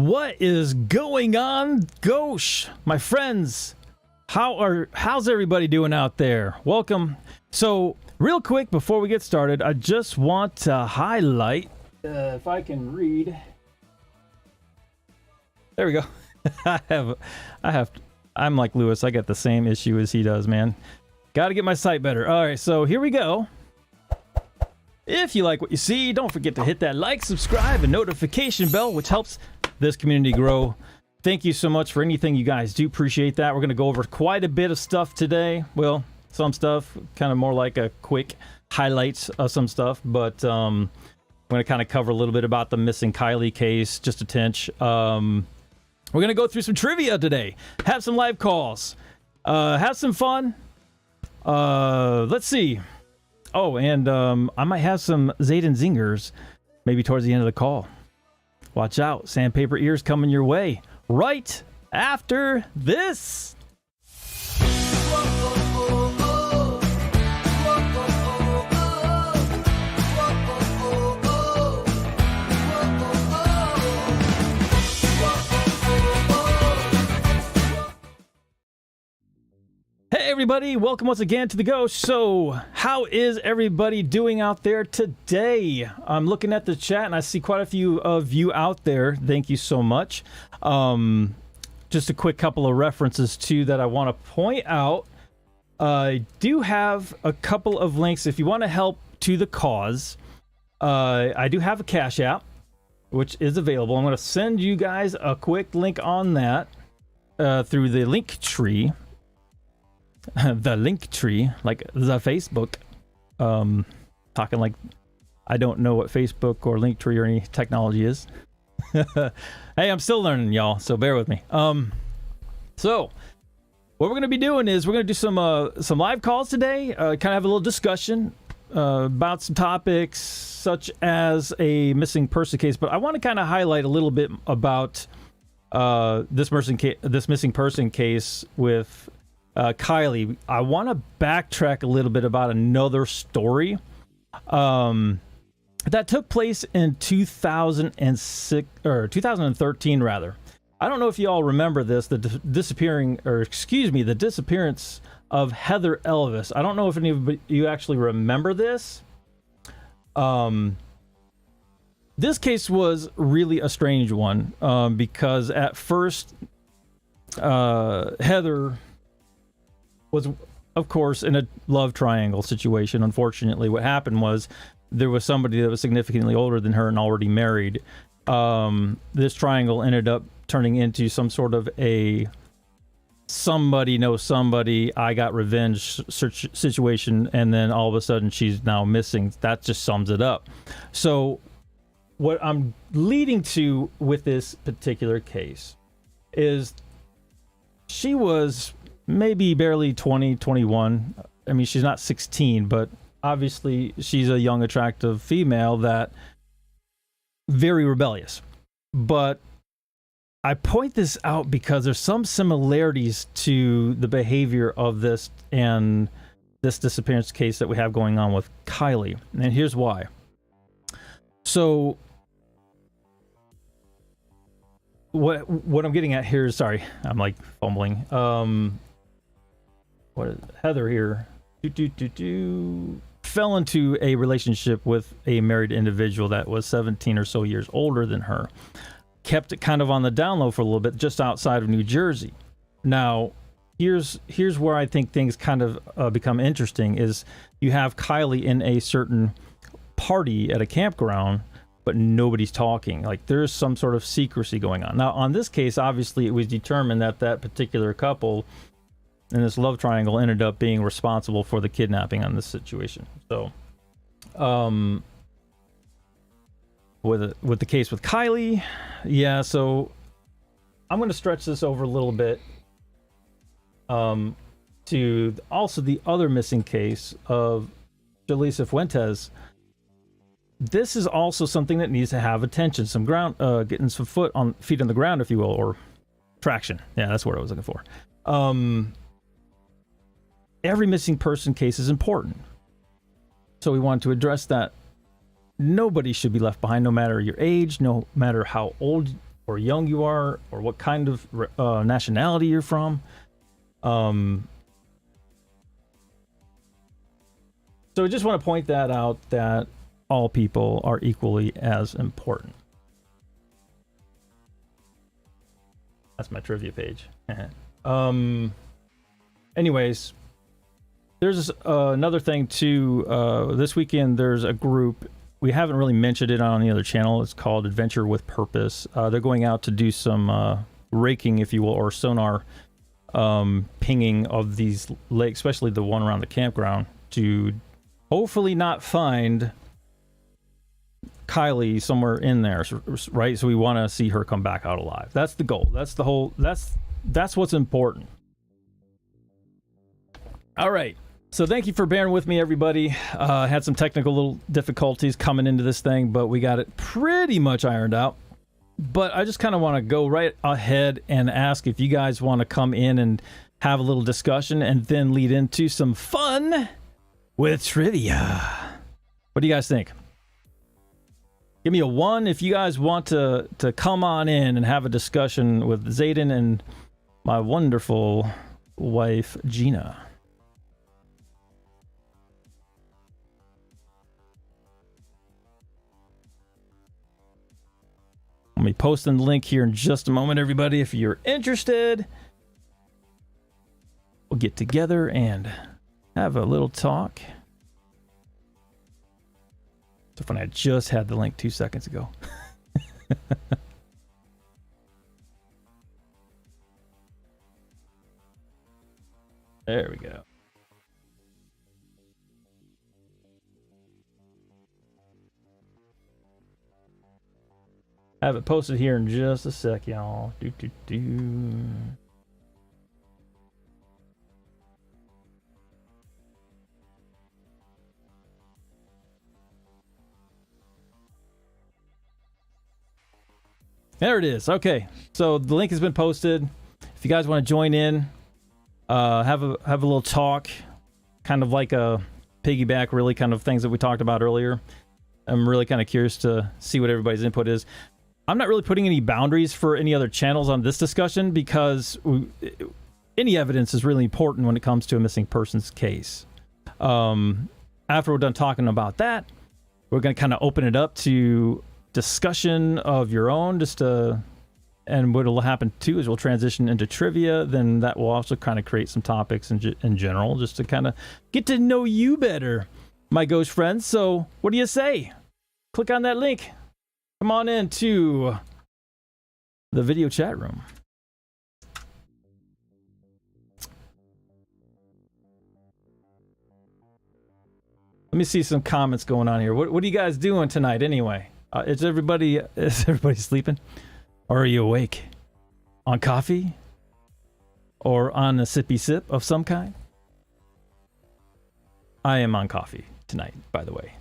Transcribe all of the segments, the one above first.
What is going on, Gauche? My friends, how's everybody doing out there? Welcome. So, real quick before we get started, I just want to highlight, if I can read. There we go. I'm like Lewis. I got the same issue as he does, man. Got to get my sight better. All right, so here we go. If you like what you see, don't forget to hit that like, subscribe, and notification bell, which helps this community grow. Thank you so much for anything you guys do. Appreciate that. We're going to go over quite a bit of stuff today. Well, some stuff, kind of more like a quick highlights of some stuff, but I'm going to kind of cover a little bit about the missing Kylie case, just a tinge. We're going to go through some trivia today, have some live calls, have some fun. Let's see. Oh, and I might have some Zaiden zingers maybe towards the end of the call. Watch out. Sandpaper ears coming your way right after this. Hey everybody, welcome once again to the Gauche. So, how is everybody doing out there today? I'm looking at the chat and I see quite a few of you out there. Thank you so much. Just a quick couple of references too that I want to point out. I do have a couple of links if you want to help to the cause. I do have a Cash App, which is available. I'm going to send you guys a quick link on that through the link tree. The link tree, like the Facebook. Talking like I don't know what Facebook or link tree or any technology is. Hey, I'm still learning, y'all, so bear with me. So what we're going to be doing is we're going to do some live calls today, kind of have a little discussion about some topics such as a missing person case, but I want to kind of highlight a little bit about this missing person case with Kylie. I want to backtrack a little bit about another story that took place in 2006 or 2013 rather. I don't know if you all remember this, the disappearance of Heather Elvis. I don't know if any of you actually remember this. This case was really a strange one because at first Heather was, of course, in a love triangle situation. Unfortunately, what happened was there was somebody that was significantly older than her and already married. This triangle ended up turning into some sort of a somebody knows somebody, I got revenge situation, and then all of a sudden she's now missing. That just sums it up. So what I'm leading to with this particular case is she was maybe barely 20, 21. I mean, she's not 16, but obviously she's a young, attractive female that very rebellious. But I point this out because there's some similarities to the behavior of this and this disappearance case that we have going on with Kylie. And here's why. So what I'm getting at here is, sorry, I'm like fumbling. What is Heather here? Fell into a relationship with a married individual that was 17 or so years older than her. Kept it kind of on the down low for a little bit, just outside of New Jersey. Now, here's where I think things kind of become interesting. Is you have Kylie in a certain party at a campground, but nobody's talking. Like there's some sort of secrecy going on. Now, on this case, obviously, it was determined that that particular couple and this love triangle ended up being responsible for the kidnapping on this situation. So, with the case with Kylie, yeah. So I'm going to stretch this over a little bit. To also the other missing case of Jaleesa Fuentes. This is also something that needs to have attention, some ground, getting some feet on the ground, if you will, or traction. Yeah, that's what I was looking for. Every missing person case is important. So we want to address that. Nobody should be left behind, no matter your age, no matter how old or young you are, or what kind of nationality you're from. So I just want to point that out, that all people are equally as important. That's my trivia page. Anyways, there's another thing too. This weekend there's a group, we haven't really mentioned it on the other channel. It's called Adventure with Purpose. They're going out to do some raking, if you will, or sonar pinging of these lakes, especially the one around the campground, to hopefully not find Kylie somewhere in there, right? So we want to see her come back out alive. That's the goal. That's the whole, that's what's important. All right. So thank you for bearing with me, everybody. Had some technical little difficulties coming into this thing, but we got it pretty much ironed out. But I just kind of want to go right ahead and ask if you guys want to come in and have a little discussion and then lead into some fun with trivia. What do you guys think? Give me a 1 if you guys want to come on in and have a discussion with Zaiden and my wonderful wife, Gina. I'll be posting the link here in just a moment, everybody. If you're interested, we'll get together and have a little talk. So funny, I just had the link 2 seconds ago. There we go. I have it posted here in just a sec, y'all. There it is. Okay, so the link has been posted. If you guys want to join in, have a little talk, kind of like a piggyback, really kind of things that we talked about earlier. I'm really kind of curious to see what everybody's input is. I'm not really putting any boundaries for any other channels on this discussion because any evidence is really important when it comes to a missing persons case. After we're done talking about that, we're going to kind of open it up to discussion of your own, and what will happen too is we'll transition into trivia. Then that will also kind of create some topics in general, just to kind of get to know you better, my Gauche friends. So what do you say? Click on that link. Come on into the video chat room. Let me see some comments going on here. What are you guys doing tonight anyway? Is everybody sleeping? Or are you awake? On coffee? Or on a sippy sip of some kind? I am on coffee tonight, by the way.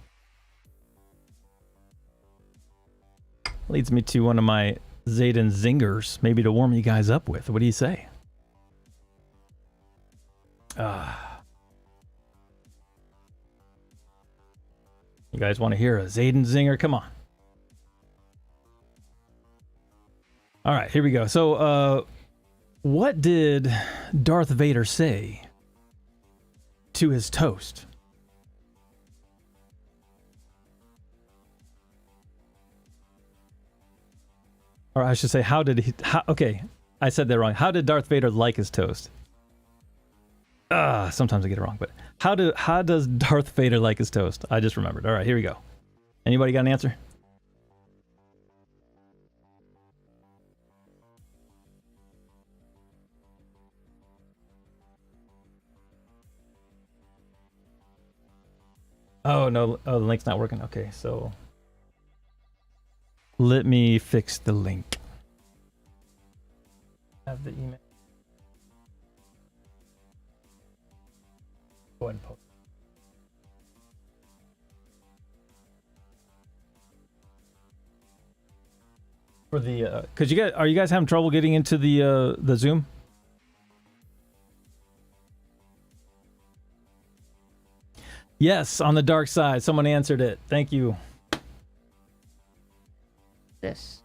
Leads me to one of my Zaiden zingers, maybe to warm you guys up with. What do you say? You guys want to hear a Zaiden zinger? Come on. All right, here we go. So, what did Darth Vader say to his toast? Or I should say, okay, I said that wrong. How did Darth Vader like his toast? Sometimes I get it wrong, but how does Darth Vader like his toast? I just remembered. All right, here we go. Anybody got an answer? Oh, no, the link's not working. Okay, so let me fix the link. Have the email. Go ahead and post. For the are you guys having trouble getting into the Zoom? Yes, on the dark side. Someone answered it. Thank you. This.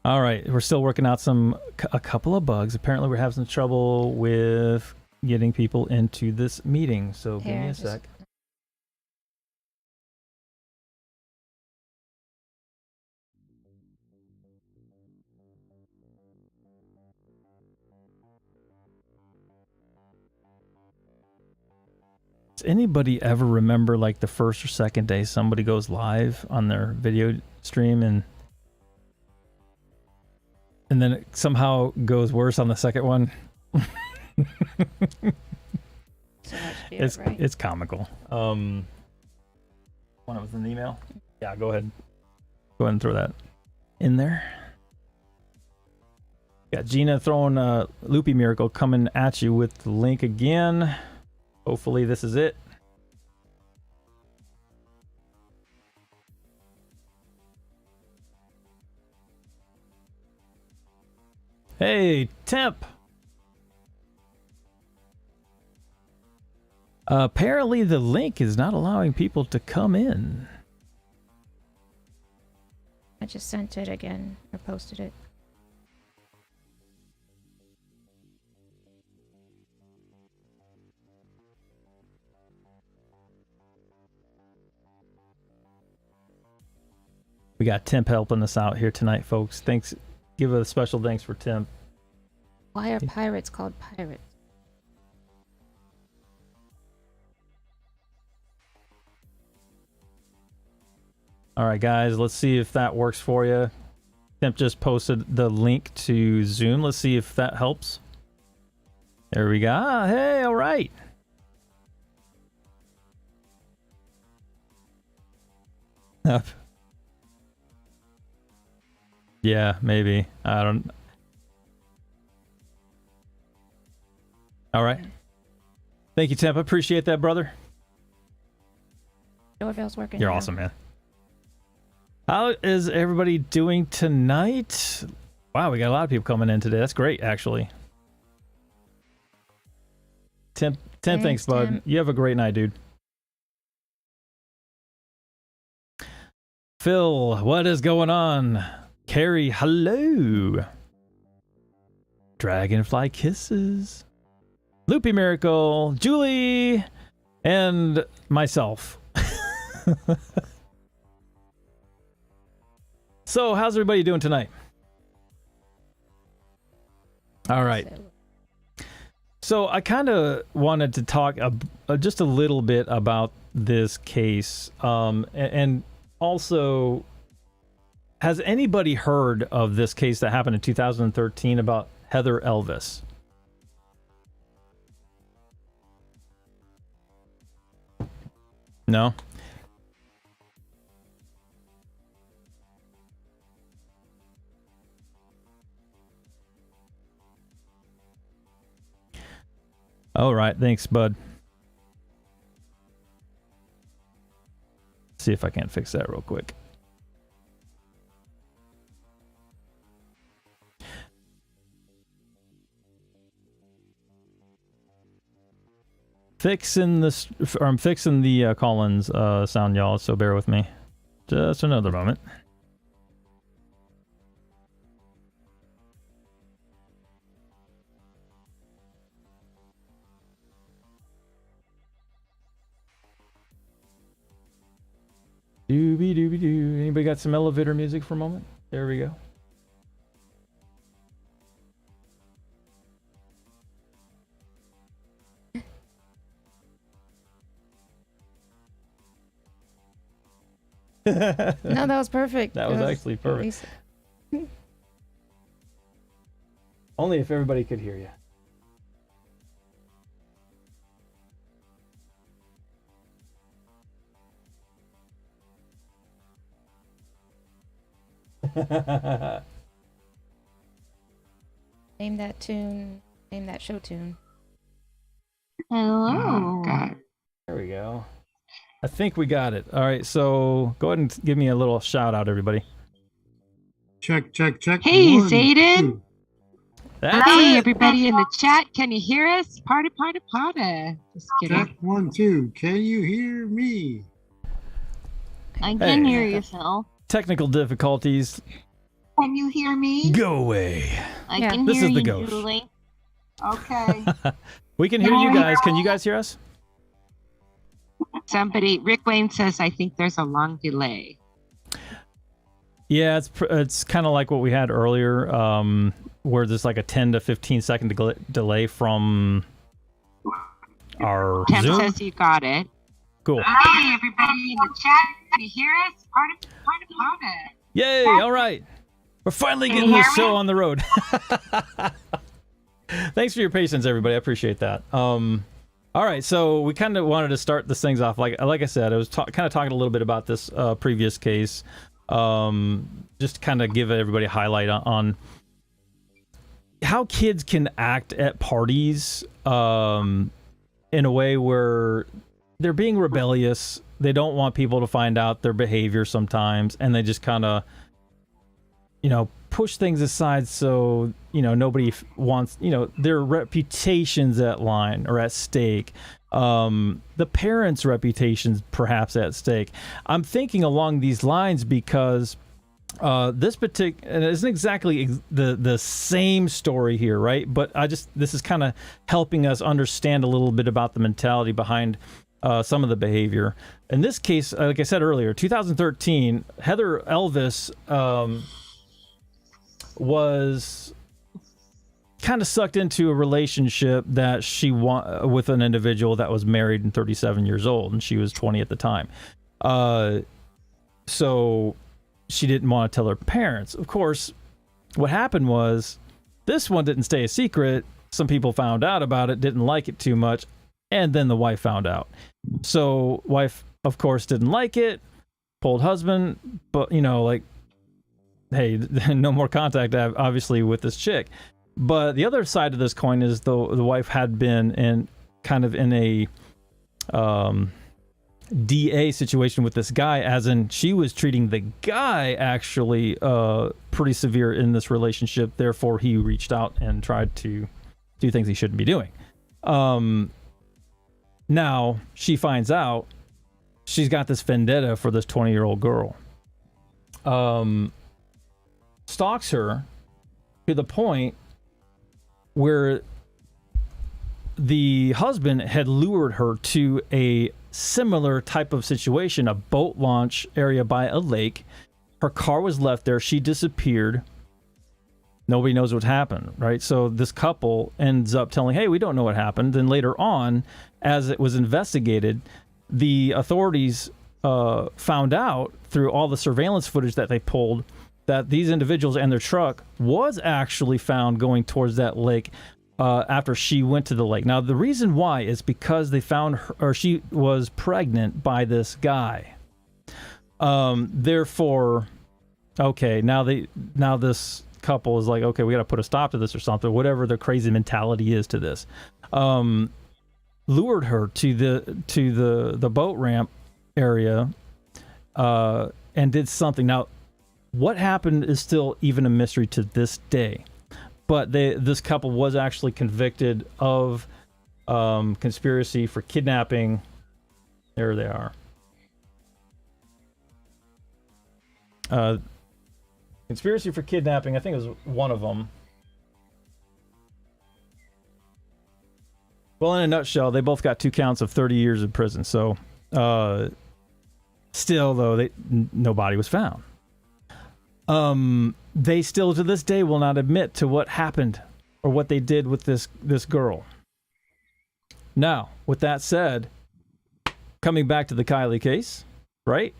All right, we're still working out a couple of bugs. Apparently, we're having some trouble with getting people into this meeting. So give me a sec. Does anybody ever remember like the first or second day somebody goes live on their video stream and then it somehow goes worse on the second one? It's comical. One was an email. Yeah, go ahead and throw that in there. Got Gina throwing a Loopy Miracle coming at you with the link again. Hopefully this is it. Hey, Temp. Apparently the link is not allowing people to come in. I just sent it again, or posted it. We got Temp helping us out here tonight, folks. Thanks. Give a special thanks for Temp. Why are pirates called pirates? All right, guys, let's see if that works for you. Temp just posted the link to Zoom. Let's see if that helps. There we go. Ah, hey, all right. Yeah, maybe. I don't. All right. Thank you, Temp. Appreciate that, brother. Doorbell's working. You're now. awesome, man. How is everybody doing tonight? Wow, we got a lot of people coming in today. That's great, actually. Temp, thanks, bud. Temp. You have a great night, dude. Phil, what is going on? Carrie, hello. Dragonfly kisses. Loopy Miracle, Julie, and myself. So, how's everybody doing tonight? All right. So, I kind of wanted to talk just a little bit about this case. And also, has anybody heard of this case that happened in 2013 about Heather Elvis? No? All right, thanks, bud. See if I can't fix that real quick. I'm fixing the Collins sound, y'all, so bear with me. Just another moment. Doobie doobie doo. Anybody got some elevator music for a moment? There we go. No, that was perfect. That was actually perfect. Only if everybody could hear you. Name that tune. Name that show tune. Hello. Oh, God. There we go. I think we got it. All right, so go ahead and give me a little shout out, everybody. Check, check, check. Hey, One, Zaiden. two. That's Hey, it. everybody in the chat. Can you hear us? Party, party, party. Just kidding. Check 1, 2. Can you hear me? I can Hey. hear you, Phil. Technical difficulties. Can you hear me? Go away. I Yeah. can This hear is the you, Gauche. Julie. Okay. We can hear you guys. Can you guys hear us? Rick Wayne says, I think there's a long delay. Yeah, it's kind of like what we had earlier, where there's like a 10 to 15 second delay from our Tim Zoom. says you got it. Cool. Hi, everybody in the chat. Can you hear us? Part of it. Yay! All right, we're finally Can you getting this hear me? show on the road. Thanks for your patience, everybody. I appreciate that. All right, so we kind of wanted to start this things off. Like I said, I was kind of talking a little bit about this previous case. Just to kind of give everybody a highlight on how kids can act at parties in a way where they're being rebellious. They don't want people to find out their behavior sometimes, and they just kind of, push things aside so, nobody wants, their reputation's at line or at stake. The parents' reputations perhaps at stake. I'm thinking along these lines because this particular, and it isn't exactly the same story here, right? But this is kind of helping us understand a little bit about the mentality behind some of the behavior. In this case, like I said earlier, 2013, Heather Elvis was kind of sucked into a relationship that she with an individual that was married and 37 years old, and she was 20 at the time. So she didn't want to tell her parents. Of course, what happened was this one didn't stay a secret. Some people found out about it, didn't like it too much, and then the wife found out. So wife, of course, didn't like it, told husband, but hey, no more contact obviously with this chick. But the other side of this coin is the wife had been in a DA situation with this guy, as in she was treating the guy actually pretty severe in this relationship. Therefore, he reached out and tried to do things he shouldn't be doing. Now she finds out she's got this vendetta for this 20-year-old girl. Stalks her to the point where the husband had lured her to a similar type of situation, a boat launch area by a lake. Her car was left there. She disappeared. Nobody knows what happened, right? So this couple ends up telling, hey, we don't know what happened. Then later on, as it was investigated, the authorities found out through all the surveillance footage that they pulled that these individuals and their truck was actually found going towards that lake after she went to the lake. Now, the reason why is because they found her, or she was pregnant by this guy. Therefore, okay, now this couple is like, okay, we got to put a stop to this or something, whatever their crazy mentality is to this. Lured her to the boat ramp area and did something. Now, what happened is still even a mystery to this day. But this couple was actually convicted of conspiracy for kidnapping. There they are. Conspiracy for kidnapping, I think it was one of them. Well, in a nutshell, they both got 2 counts of 30 years in prison. So, still, though, no body was found. They still to this day will not admit to what happened or what they did with this girl. Now, with that said, coming back to the Kylie case, right?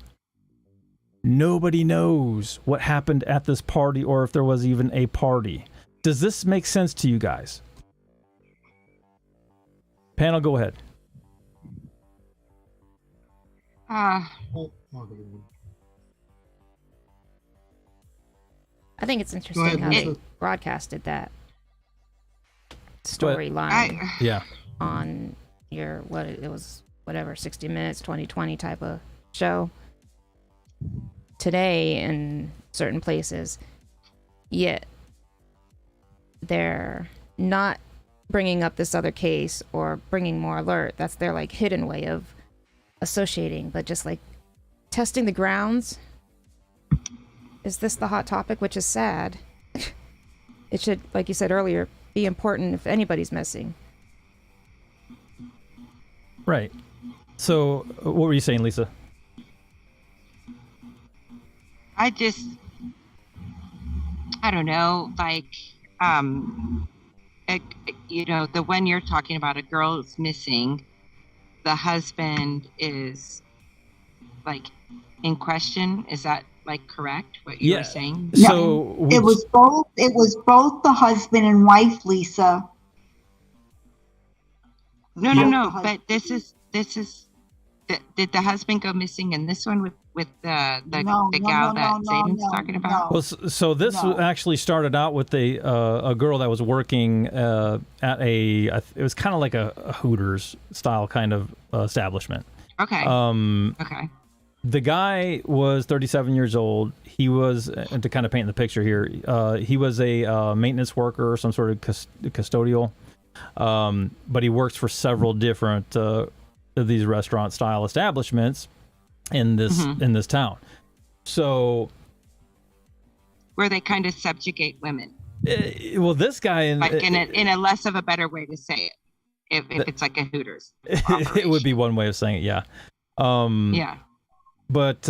Nobody knows what happened at this party or if there was even a party. Does this make sense to you guys? Panel, go ahead. I think it's interesting how they broadcasted that storyline Yeah. on your whatever 60 Minutes 2020 type of show today in certain places, yet they're not bringing up this other case or bringing more alert. That's their hidden way of associating. But just like testing the grounds. Is this the hot topic? Which is sad. It should, like you said earlier, be important if anybody's missing. Right. So, what were you saying, Lisa? I don't know, like, the one you're talking about, a girl is missing, the husband is, like, in question. Is that, like, correct, what you were saying? So It was both the husband and wife, Lisa. No, but this is did the husband go missing in this one with the gal that Zaiden's talking about? Well, so this actually started out with a girl that was working at it was kind of like a Hooters style kind of establishment. Okay. Okay. The guy was 37 years old. He was, and to kind of paint the picture here, he was a maintenance worker or some sort of custodial, but he works for several different of these restaurant style establishments in this town. So where they kind of subjugate women. Well, this guy like in a less of a better way to say it, if it's like a Hooters operation. It would be one way of saying it, yeah. Yeah. But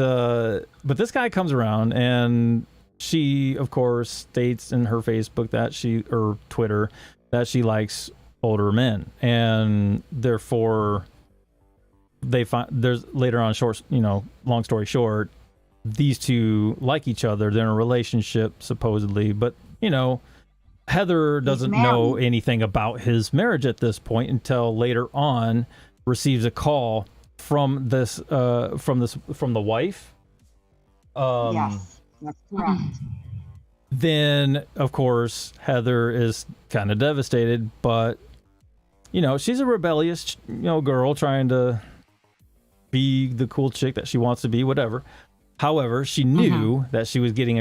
this guy comes around, and she, of course, states in her Facebook or Twitter that she likes older men, and therefore they find there's later on long story short, these two like each other. They're in a relationship supposedly, but Heather doesn't know anything about his marriage at this point until later on receives a call from the wife. Yes, that's correct. Then, of course, Heather is kind of devastated, but she's a rebellious girl trying to be the cool chick that she wants to be, whatever. However, she knew that she was getting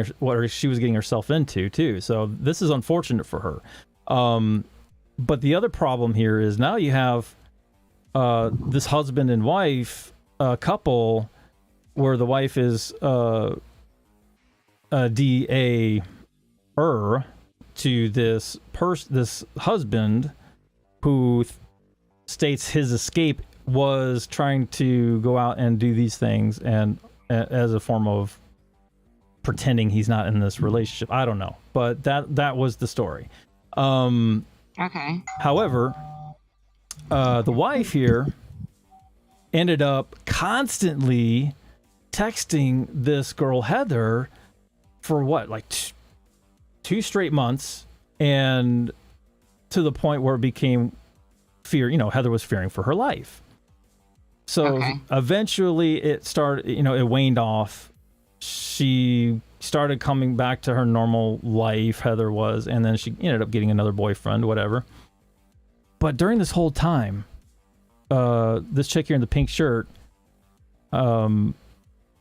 herself into too. So this is unfortunate for her. But the other problem here is now you have this husband and wife couple where the wife is a DA-er to this husband who states his escape was trying to go out and do these things and as a form of pretending he's not in this relationship. I don't know, but that was the story. Okay. However, the wife here ended up constantly texting this girl Heather for like 2 straight months, and to the point where it became fear. Heather was fearing for her life. So eventually it started, it waned off. She started coming back to her normal life, Heather was, and then she ended up getting another boyfriend, whatever. But during this whole time, this chick here in the pink shirt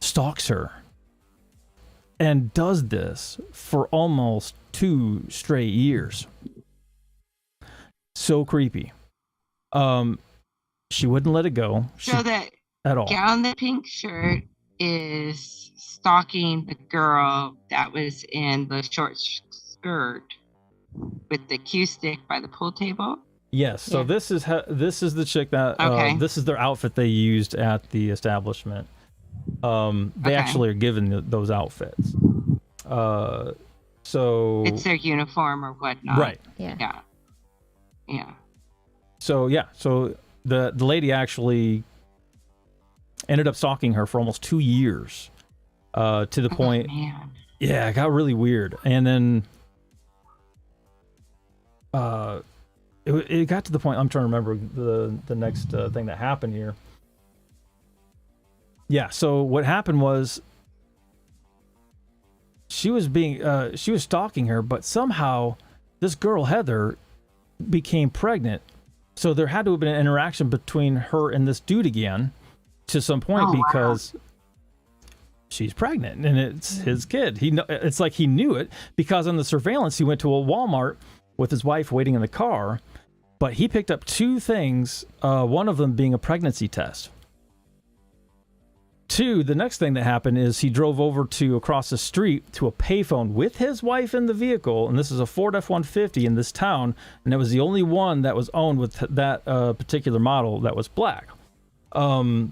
stalks her and does this for almost 2 straight years. So creepy. She wouldn't let it go. So that at all. Gal in the pink shirt is stalking the girl that was in the short skirt with the cue stick by the pool table. Yes. So this is the chick that this is their outfit they used at the establishment. They actually are given those outfits. So it's their uniform or whatnot. Right. Yeah. So the lady actually ended up stalking her for almost 2 years, to the point. Man. Yeah, it got really weird, and then it got to the point. I'm trying to remember the next thing that happened here. Yeah. So what happened was she was stalking her, but somehow this girl Heather became pregnant. So there had to have been an interaction between her and this dude again to some point because she's pregnant and it's his kid. It's like he knew it because on the surveillance, he went to a Walmart with his wife waiting in the car, but he picked up 2 things, one of them being a pregnancy test. Two, the next thing that happened is he drove over to across the street to a payphone with his wife in the vehicle, and this is a Ford F-150 in this town, and it was the only one that was owned with that particular model that was black. So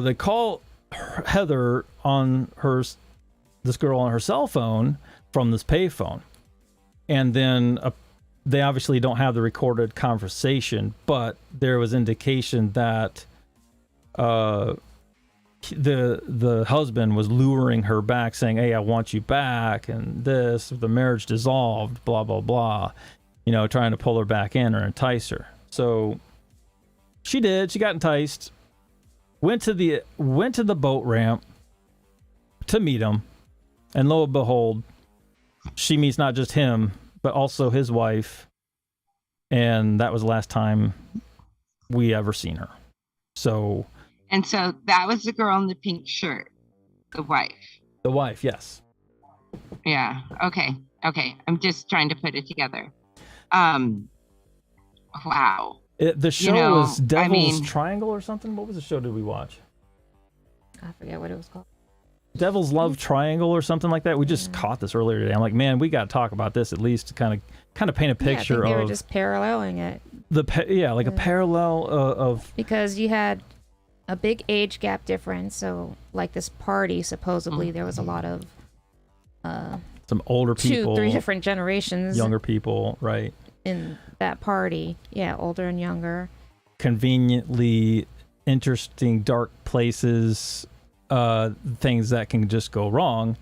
they call Heather on this girl on her cell phone from this payphone, and then they obviously don't have the recorded conversation, but there was indication that the husband was luring her back, saying, "Hey, I want you back," and the marriage dissolved, blah blah blah, trying to pull her back in or entice her. So she got enticed, went to the boat ramp to meet him, and lo and behold, she meets not just him but also his wife, and that was the last time we ever seen her. So that was the girl in the pink shirt, the wife. The wife, yes. Yeah. Okay. I'm just trying to put it together. Wow. The show was Devil's Triangle or something. What was the show did we watch? I forget what it was called. Devil's Love Triangle or something like that. We just caught this earlier today. I'm like, man, we got to talk about this at least to kind of paint a picture I think of. They were just paralleling it. A parallel of. Because you had a big age gap difference, so like this party, supposedly there was a lot of some older people, 2-3 different generations, younger people, right? In that party, yeah, older and younger. Conveniently interesting, dark places. Things that can just go wrong.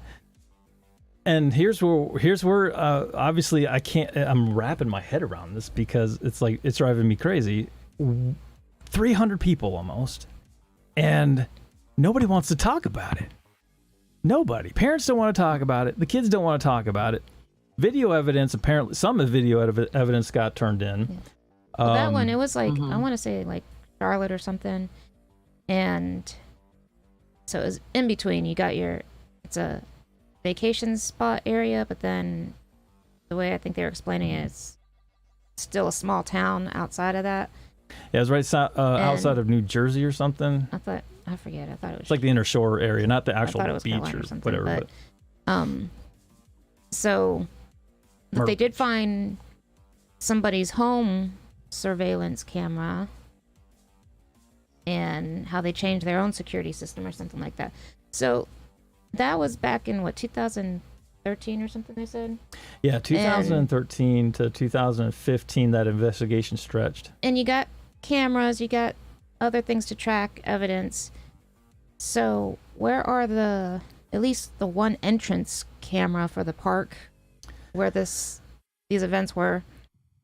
And here's where obviously I'm wrapping my head around this because it's driving me crazy. 300 people almost, and nobody wants to talk about it. Nobody. Parents don't want to talk about it. The kids don't want to talk about it. Video evidence, apparently some of the video evidence got turned in. Yeah. Well, that one, it was like, I want to say like Charlotte or something, and so it was in between. You got it's a vacation spot area, but then the way I think they were explaining it, it's still a small town outside of that. Yeah, it was right outside of New Jersey or something. I forget. I thought it was like the inner shore area, not the actual beach or whatever. But so they did find somebody's home surveillance camera and how they changed their own security system or something like that. So that was back in 2013 or something, they said? Yeah, 2013 to 2015 that investigation stretched. And you got cameras, you got other things to track evidence. So where are at least the one entrance camera for the park where these events were?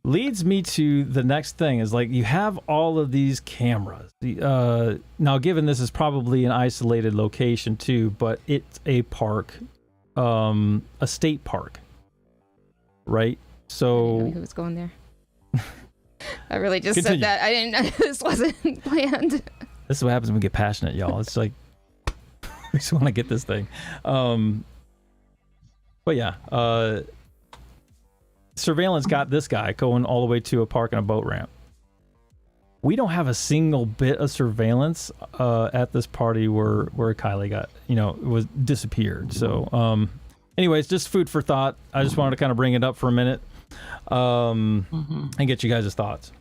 Leads me to the next thing is like you have all of these cameras. Now, given this is probably an isolated location too, but it's a park, a state park, right? So I didn't know who was going there. I really just said that. I didn't know this wasn't planned. This is what happens when we get passionate, y'all. It's like we just want to get this thing. But yeah. Surveillance got this guy going all the way to a park and a boat ramp. We don't have a single bit of surveillance at this party where Kylie got, was disappeared. So, anyways, just food for thought. I just wanted to kind of bring it up for a minute and get you guys' thoughts.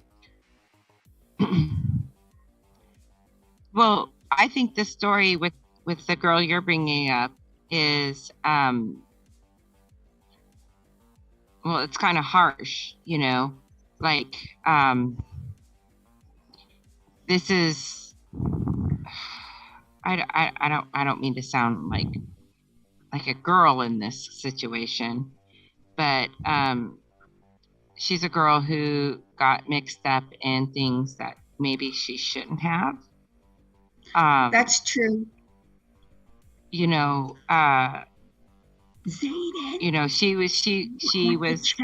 Well, I think the story with the girl you're bringing up is well, it's kind of harsh, like, this is, I don't mean to sound like a girl in this situation, but, she's a girl who got mixed up in things that maybe she shouldn't have. That's true. Zaiden. She was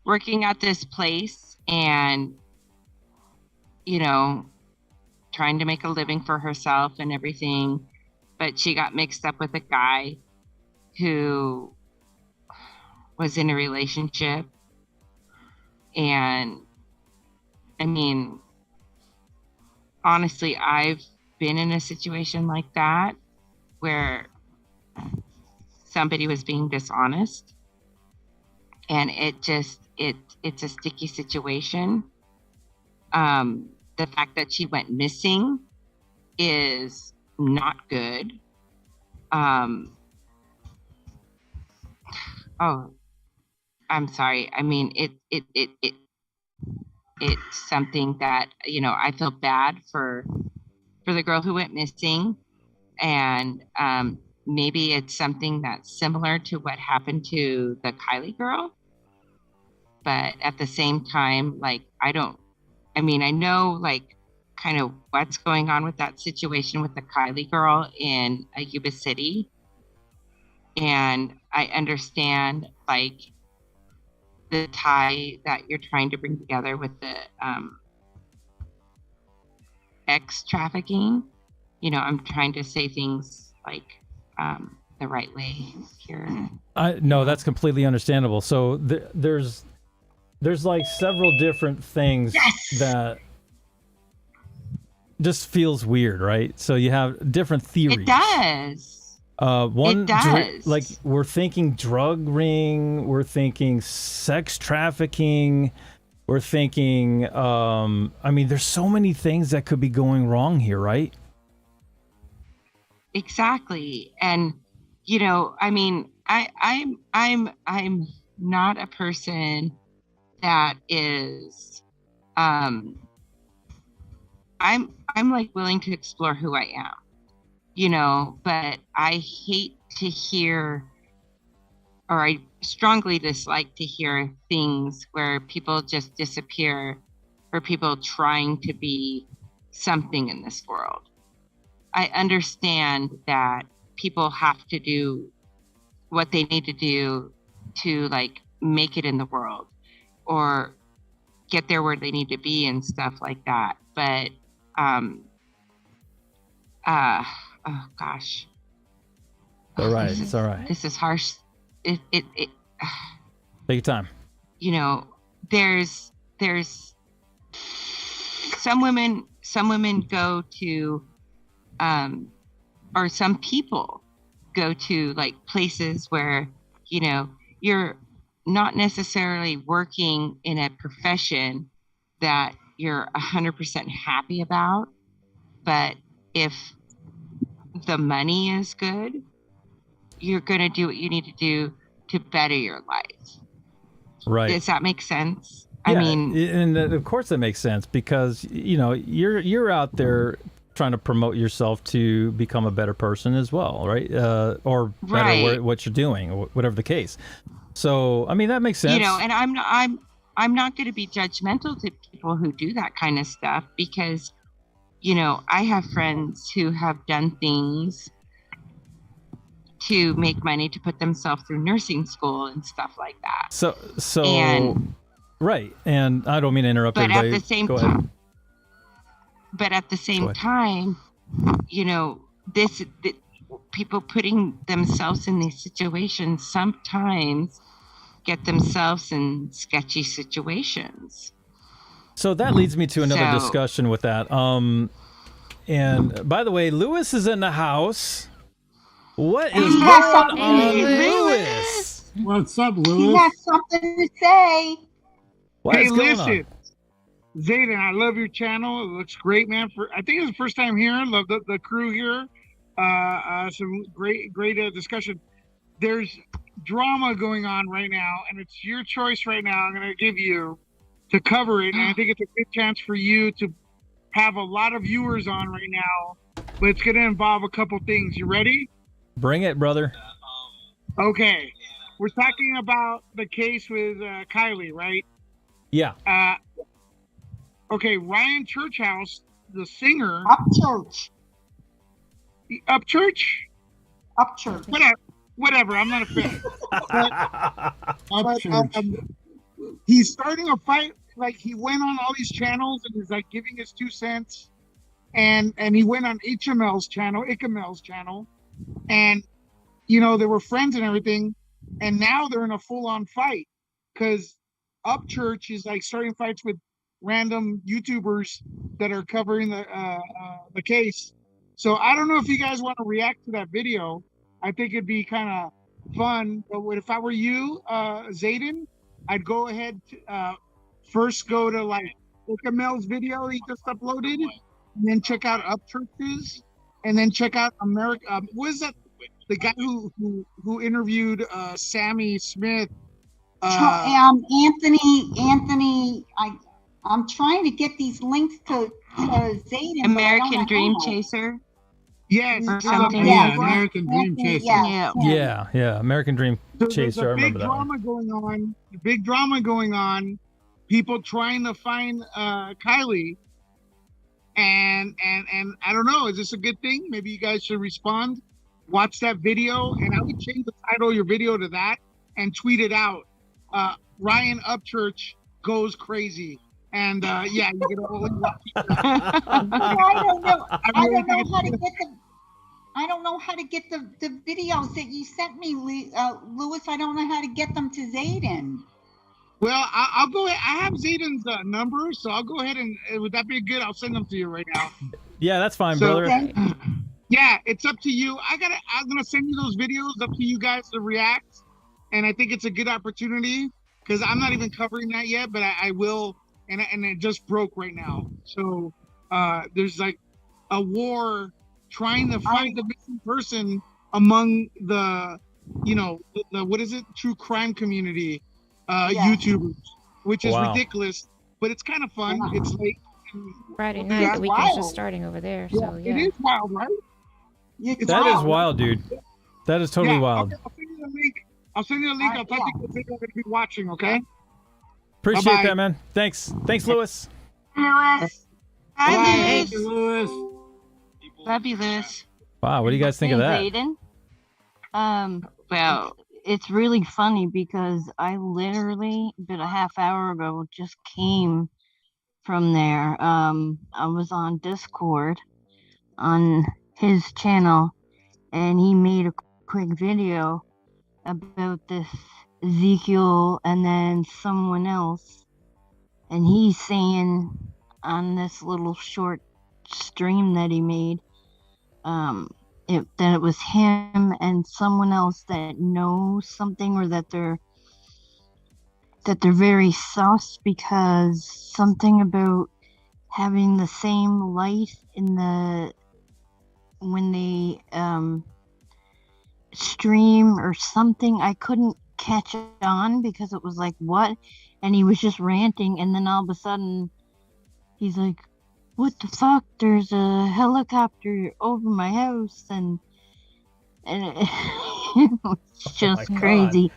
working at this place and, trying to make a living for herself and everything. But she got mixed up with a guy who was in a relationship. And I mean, honestly, I've been in a situation like that where somebody was being dishonest, and it's a sticky situation. The fact that she went missing is not good. Oh, I'm sorry. I mean, it's something that, I feel bad for the girl who went missing, and maybe it's something that's similar to what happened to the Kylie girl. But at the same time, like, I know like kind of what's going on with that situation with the Kylie girl in Yuba City. And I understand like the tie that you're trying to bring together with the X trafficking. I'm trying to say things like the right way here. No, that's completely understandable. So there's like several different things that just feels weird, right? So you have different theories. It does. One, it does. Like we're thinking drug ring, we're thinking sex trafficking, we're thinking, there's so many things that could be going wrong here, right? Exactly. And, I'm not a person that is, I'm like willing to explore who I am, but I hate to hear, or I strongly dislike to hear things where people just disappear, or people trying to be something in this world. I understand that people have to do what they need to do to like make it in the world or get there where they need to be and stuff like that. But, oh gosh. All right. It's all right. This is harsh. It Take your time. There's some women go to, or some people go to like places where, you're not necessarily working in a profession that you're 100% happy about, but if the money is good, you're going to do what you need to do to better your life. Right. Does that make sense? Yeah, I mean, and of course that makes sense because, you're out there trying to promote yourself to become a better person as well, right? Or better right. what you're doing, or whatever the case. So, that makes sense. And I'm not going to be judgmental to people who do that kind of stuff because, I have friends who have done things to make money to put themselves through nursing school and stuff like that. So and, right. And I don't mean to interrupt everybody. At the same Go time, ahead. But at the same time, this people putting themselves in these situations sometimes get themselves in sketchy situations. So that leads me to another discussion with that. And by the way, Lewis is in the house. What is going on, Lewis? What's up, Lewis? He has something to say. What hey, is going listen, Zaiden, I love your channel. It looks great, man. I think it's the first time here. Love the crew here. Some great discussion. There's drama going on right now, and it's your choice right now. I'm going to give you to cover it, and I think it's a good chance for you to have a lot of viewers on right now. But it's going to involve a couple things. You ready? Bring it, brother. Okay. We're talking about the case with Kylie, right? Yeah. Okay, Ryan Churchhouse, the singer. Upchurch. Upchurch. Whatever. I'm not a fan. Upchurch. He's starting a fight. Like he went on all these channels and he's like giving his 2 cents, and he went on Ichamel's channel, and they were friends and everything, and now they're in a full-on fight because Upchurch is like starting fights with random YouTubers that are covering the case, So I don't know if you guys want to react to that video. I think it'd be kind of fun. But if I were you, Zaiden, I'd go ahead first go to like look at Mel's video he just uploaded, and then check out Upchurch's, and then check out America. What is that? The guy who interviewed Sammy Smith. Anthony. I'm trying to get these links to Zaiden. American Dream Chaser. Yes, or something. Yeah, American Dream Chaser. Yeah, American Dream So Chaser. I there's a big remember that one. big drama going on. People trying to find Kylie, and I don't know. Is this a good thing? Maybe you guys should respond. Watch that video, and I would change the title of your video to that and tweet it out. Ryan Upchurch goes crazy, and yeah, you can only watch. I don't know how to get the videos that you sent me, Lewis. I don't know how to get them to Zaiden. Well, I'll go ahead. I have Zaiden's number, so I'll go ahead and would that be good? I'll send them to you right now. Yeah, that's fine, So- brother. Okay. Yeah, it's up to you. I'm gonna send you those videos. Up to you guys to react, and I think it's a good opportunity because I'm not even covering that yet, but I will. And it just broke right now. So there's like a war trying to find the missing person among the what is it, true crime community YouTubers, which is ridiculous, but it's kind of fun. It's like Friday night, the weekend's just starting over there. So it is wild, right? It's That is wild, dude. That is totally wild. I'll send you the link. I'll type the video I'm going to be watching, okay? Appreciate Bye-bye. that, man. Thanks, Lewis. Lewis. Hi, Lewis. Fabulous. Wow, what do you guys think of that? Zaiden. Well, It's really funny because I literally, about a half hour ago, just came from there. I was on Discord on his channel, and he made a quick video about this Ezekiel and then someone else, and he's saying on this little short stream that he made, that it was him and someone else that knows something, or that they're very sus because something about having the same light in the when they stream or something. I couldn't catch on because it was like, what? And he was just ranting, and then all of a sudden he's like, what the fuck, there's a helicopter over my house, and it was just crazy.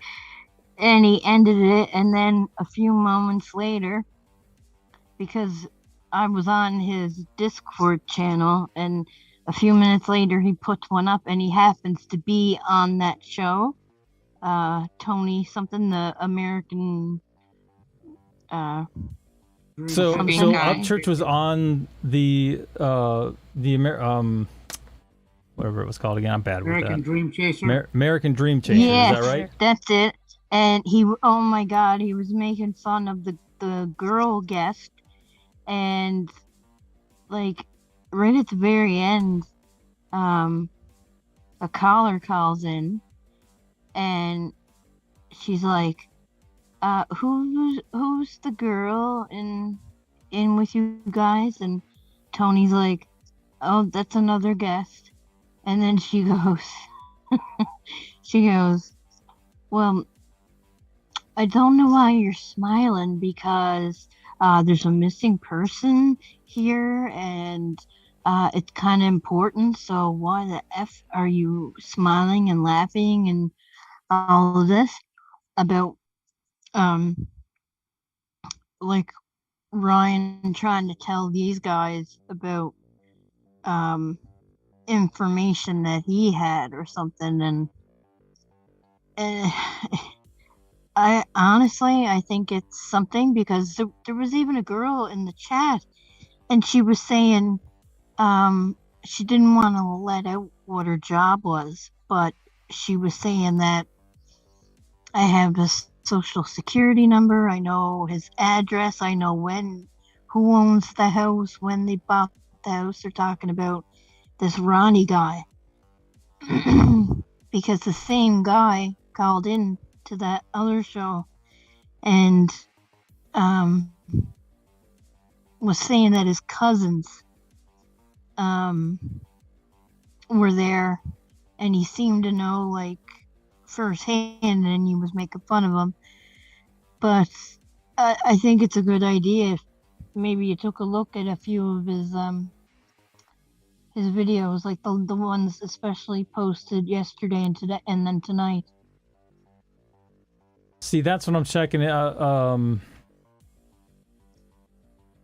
And he ended it, and then a few moments later, because I was on his Discord channel, and a few minutes later he puts one up, and he happens to be on that show, Tony something, the American So Something guy. Upchurch was on the whatever it was called again. I'm bad with American that. Dream Chaser. American Dream Chaser. Yes, Is that right? that's it. And he, oh my God, he was making fun of the girl guest, and like right at the very end, a caller calls in, and she's like, who's the girl in with you guys? And Tony's like, oh, that's another guest. And then she goes, well, I don't know why you're smiling, because there's a missing person here, and it's kind of important, so why the F are you smiling and laughing and all of this about like Ryan trying to tell these guys about information that he had or something, and I honestly, I think it's something, because there was even a girl in the chat, and she was saying she didn't want to let out what her job was, but she was saying that I have his social security number, I know his address, I know who owns the house, when they bought the house they're talking about, this Ronnie guy. Because the same guy called in to that other show and was saying that his cousins were there, and he seemed to know like firsthand, and he was making fun of them. But I think it's a good idea if maybe you took a look at a few of his videos, like the ones especially posted yesterday and today, and then tonight. See, that's what I'm checking out.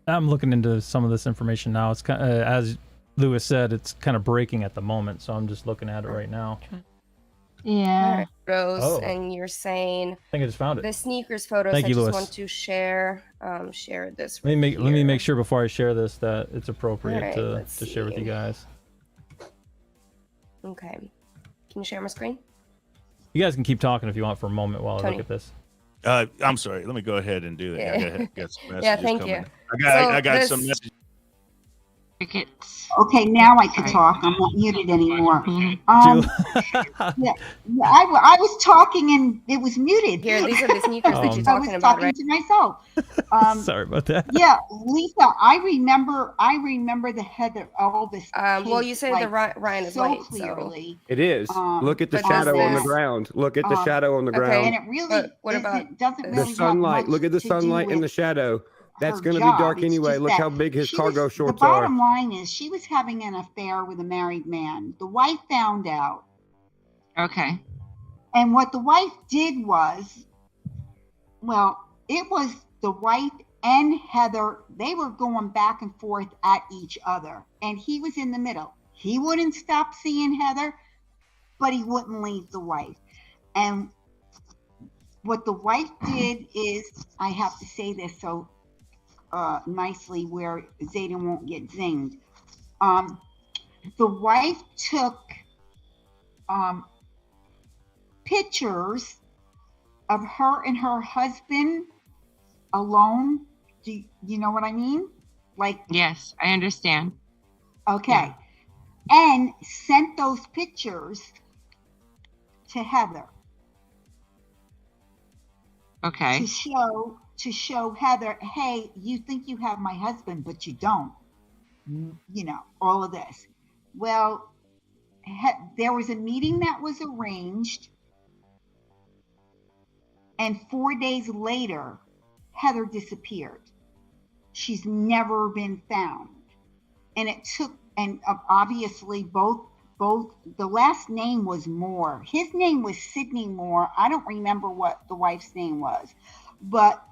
I'm looking into some of this information now. It's kind of, as Lewis said, it's kind of breaking at the moment, so I'm just looking at it right now. Yeah. All right, Rose, Oh. and you're saying I think I just found it. the sneakers photos. Thank I you, just Lewis. want to share this. Let me here. make sure before I share this that it's appropriate Alright, to let's share with see. you guys. Okay. Can you share my screen? You guys can keep talking if you want for a moment while I Tony. look at this. I'm sorry. Let me go ahead and do that. Yeah. I got some messages Yeah, thank coming. you. I got So some this- messages. Crickets. Okay, now I can talk. I'm not muted anymore. Jill- I was talking and it was muted. Here, these are the sneakers that you're I was talking about, talking right? to myself. Sorry about that. Yeah, Lisa, I remember the Heather Elvis. Well, case, you say like, the Ryan is so white, clearly. It is. Look at the but shadow on the this- ground. Look at the um, shadow on the okay. ground. And it really But what about doesn't the really The have sunlight. much Look at the to do sunlight and the with shadow. That's her going to be job. dark It's anyway. just Look that how big his she cargo was- shorts The are. bottom line is she was having an affair with a married man. The wife found out. Okay. And what the wife did was, well, it was the wife and Heather. They were going back and forth at each other. And he was in the middle. He wouldn't stop seeing Heather, but he wouldn't leave the wife. And what the wife did is, I have to say this so nicely where Zayden won't get zinged. The wife took pictures of her and her husband alone. Do you know what I mean? Like, Yes, I understand. okay. And sent those pictures to Heather Okay. to show Heather, hey, you think you have my husband, but you don't. You know, all of this. Well, there was a meeting that was arranged, and 4 days later, Heather disappeared. She's never been found. And it took, and obviously both, the last name was Moore. His name was Sidney Moore. I don't remember what the wife's name was, but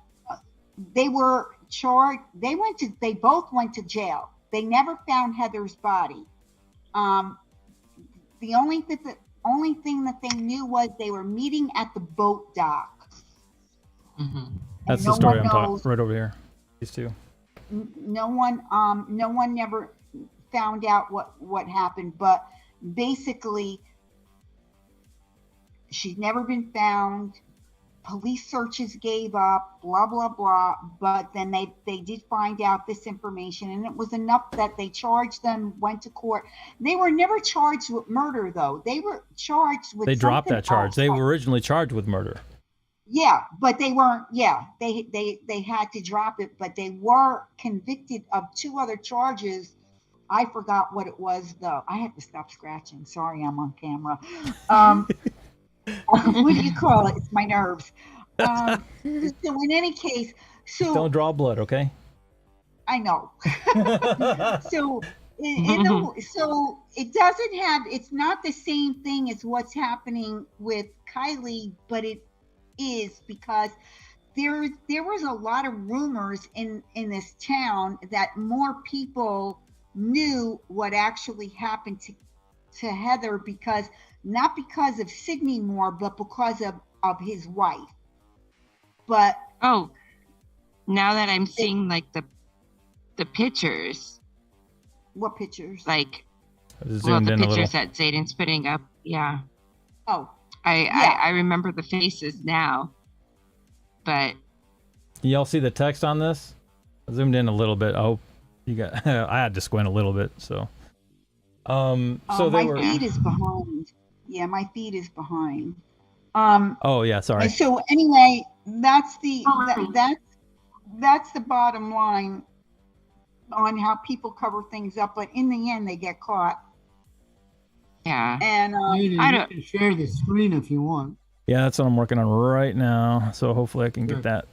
they were charged. They both went to jail. They never found Heather's body. The only thing that they knew was they were meeting at the boat dock. Mm-hmm. That's no the story one I'm talking knows. right over here. These two. No one never found out what happened, but basically she's never been found. Police searches gave up, blah blah blah, but then they did find out this information, and it was enough that they charged them, went to court. They were never charged with murder, though. They were charged with They dropped something that charge. else. They were originally charged with murder. Yeah, but they weren't. Yeah, they had to drop it, but they were convicted of 2 other charges. I forgot what it was, though. I have to stop scratching. Sorry, I'm on camera. What do you call it? It's my nerves. So in any case, Don't draw blood, okay? I know. So so it doesn't have. It's not the same thing as what's happening with Kylie, but it is, because there was a lot of rumors in this town that more people knew what actually happened to Heather, because not because of Sidney Moore, but because of his wife. But Oh, now that I'm seeing like the pictures, what pictures? like I just well, zoomed the in a little. pictures that Zayden's putting up, yeah. Oh, I, Yeah. I remember the faces now, but Can y'all see the text on this? I zoomed in a little bit. Oh, you got. I had to squint a little bit. So So they my were. feed is behind. Yeah, my feed is behind. Oh yeah, sorry. And so anyway, that's that's the bottom line on how people cover things up. But in the end, they get caught. Yeah. And You can share the screen if you want. Yeah, that's what I'm working on right now. So hopefully I can get that.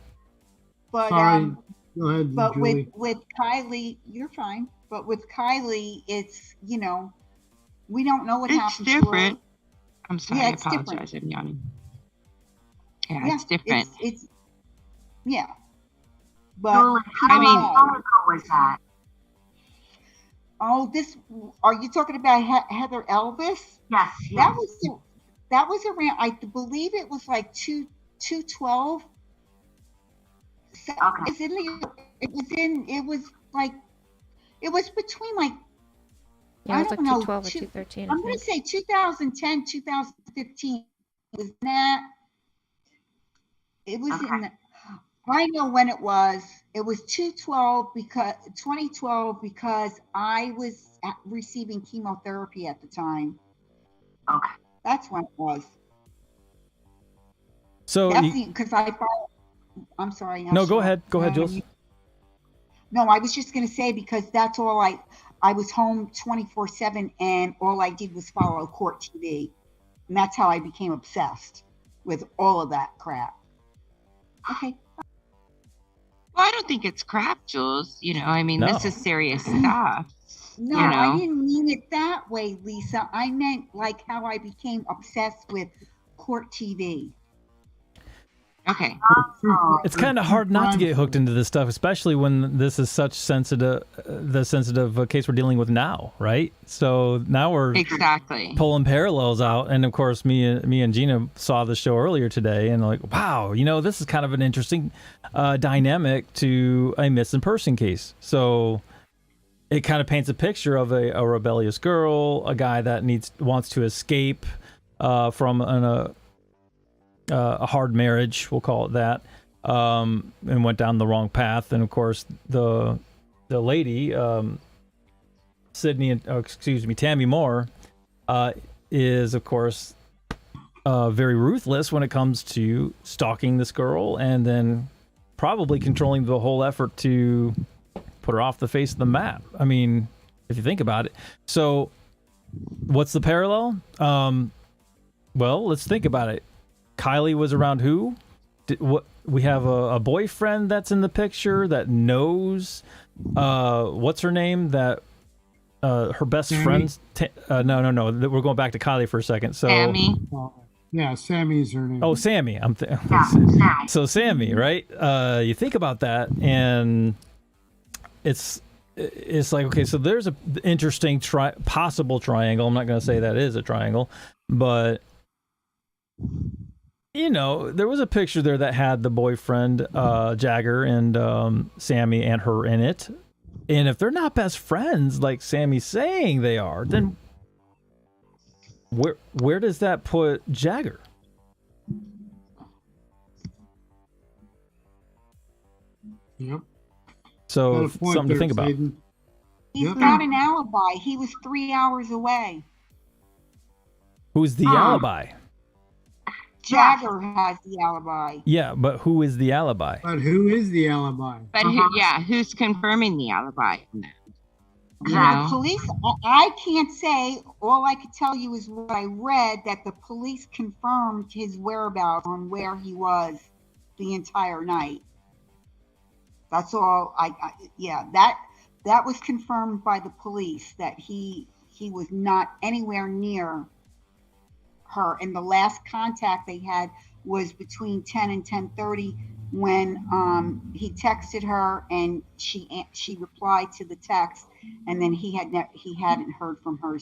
But Sorry. Go ahead, but Julie. with Kylie, you're fine. But with Kylie, it's we don't know what happened different. to her. I'm sorry, Yeah, I it's apologize. different. I'm yawning. Yeah, it's different. It's yeah. But I mean, how long ago was that? Oh, are you talking about Heather Elvis? Yes. That was around. I believe it was like 212. Okay. It was between like. Yeah, I it's don't like know, 212 or 213. I'm going to say 2010, 2015. Was that? It was in the. I know when it was. It was 2012 because I was receiving chemotherapy at the time. Okay. That's when it was. So because I'm sorry. No, go ahead. Go ahead, Jules. No, I was just going to say because that's all I was home 24/7 and all I did was follow court TV. And that's how I became obsessed with all of that crap. Okay. Well, I don't think it's crap, Jules. I mean, this is serious stuff. No, I didn't mean it that way, Lisa. I meant like how I became obsessed with court TV. Okay. It's kind of hard not to get hooked into this stuff, especially when this is such sensitive case we're dealing with now, right? So now we're pulling parallels out, and of course, me and Gina saw the show earlier today, and like, wow, this is kind of an interesting dynamic to a missing person case. So it kind of paints a picture of a rebellious girl, a guy that wants to escape from a hard marriage, we'll call it that, and went down the wrong path. And of course, the lady, Tammy Moore, is of course very ruthless when it comes to stalking this girl and then probably controlling the whole effort to put her off the face of the map. I mean, if you think about it. So, what's the parallel? Well, let's think about it. Kylie was around who? We have a boyfriend that's in the picture that knows what's her name, that her best friend's no, we're going back to Kylie for a second. So Sammy. Yeah, Sammy's her name. Oh, Sammy. So Sammy, right? You think about that, and it's like, okay, so there's an interesting possible triangle. I'm not going to say that is a triangle, but there was a picture there that had the boyfriend, Jagger, and Sammy and her in it. And if they're not best friends, like Sammy's saying they are, then where does that put Jagger? Yep. So something to think about. He's got an alibi. He was 3 hours away. Who's the alibi? Jagger has the alibi. Yeah, but who is the alibi? But who is the alibi? But who's confirming the alibi? The police, I can't say. All I could tell you is what I read, that the police confirmed his whereabouts on where he was the entire night. That's all. That was confirmed by the police, that he was not anywhere near her, and the last contact they had was between 10 and 10:30 when he texted her, and she replied to the text, and then he hadn't heard from her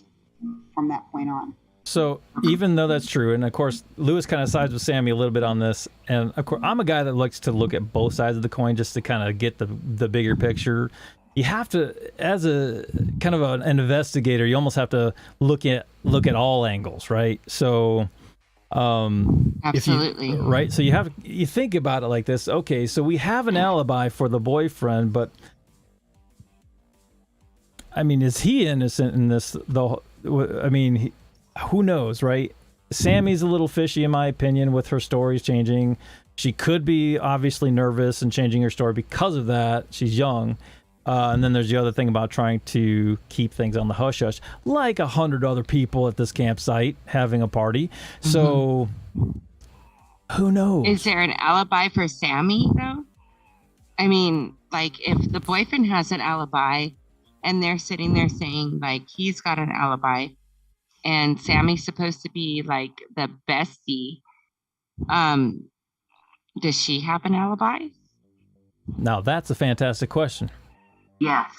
from that point on. So even though that's true, and of course Lewis kind of sides with Sammy a little bit on this, and of course I'm a guy that likes to look at both sides of the coin just to kind of get the bigger picture. You have to, as a kind of an investigator, you almost have to look at all angles, right? So, absolutely, right. So you think about it like this. Okay, so we have an alibi for the boyfriend, but I mean, is he innocent in this? I mean, who knows, right? Sammy's a little fishy, in my opinion, with her stories changing. She could be obviously nervous and changing her story because of that. She's young. And then there's the other thing about trying to keep things on the hush-hush, like 100 other people at this campsite having a party. So, who knows? Is there an alibi for Sammy, though? I mean, like, if the boyfriend has an alibi and they're sitting there saying, like, he's got an alibi and Sammy's supposed to be, like, the bestie, does she have an alibi? Now, that's a fantastic question. Yes.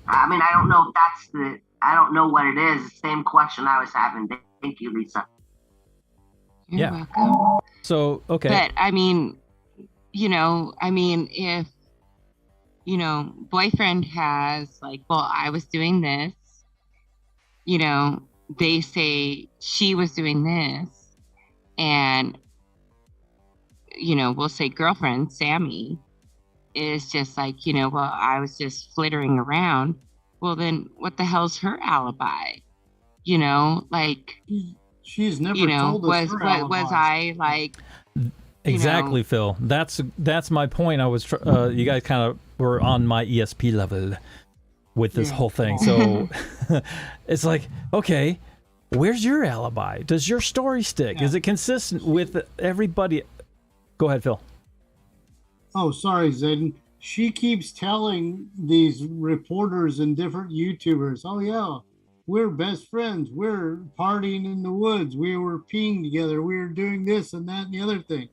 I mean, I don't know if I don't know what it is. Same question I was having. Thank you, Lisa. You're welcome. So, okay. But, I mean, if, boyfriend has, like, well, I was doing this, they say she was doing this, and, we'll say girlfriend, Sammy, is just like, well, I was just flittering around. Well, then what the hell's her alibi? Like, she's never told us her alibi. Was I like exactly, Phil? That's my point. I was you guys kind of were on my ESP level with this whole thing. So it's like, okay, where's your alibi? Does your story stick? Is it consistent with everybody? Go ahead, Phil. Oh, sorry, Zayden. She keeps telling these reporters and different YouTubers, oh, yeah, we're best friends. We're partying in the woods. We were peeing together. We were doing this and that and the other thing.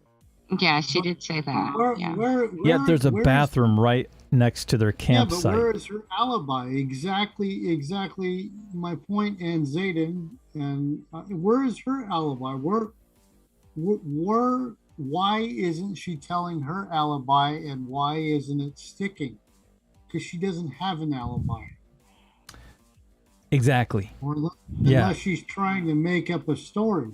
Yeah, she did say that. Yet there's a bathroom right next to their campsite. Yeah, but where is her alibi? Exactly my point, and Zayden. And where is her alibi? Why isn't she telling her alibi, and why isn't it sticking? Because she doesn't have an alibi. Exactly. Unless she's trying to make up a story.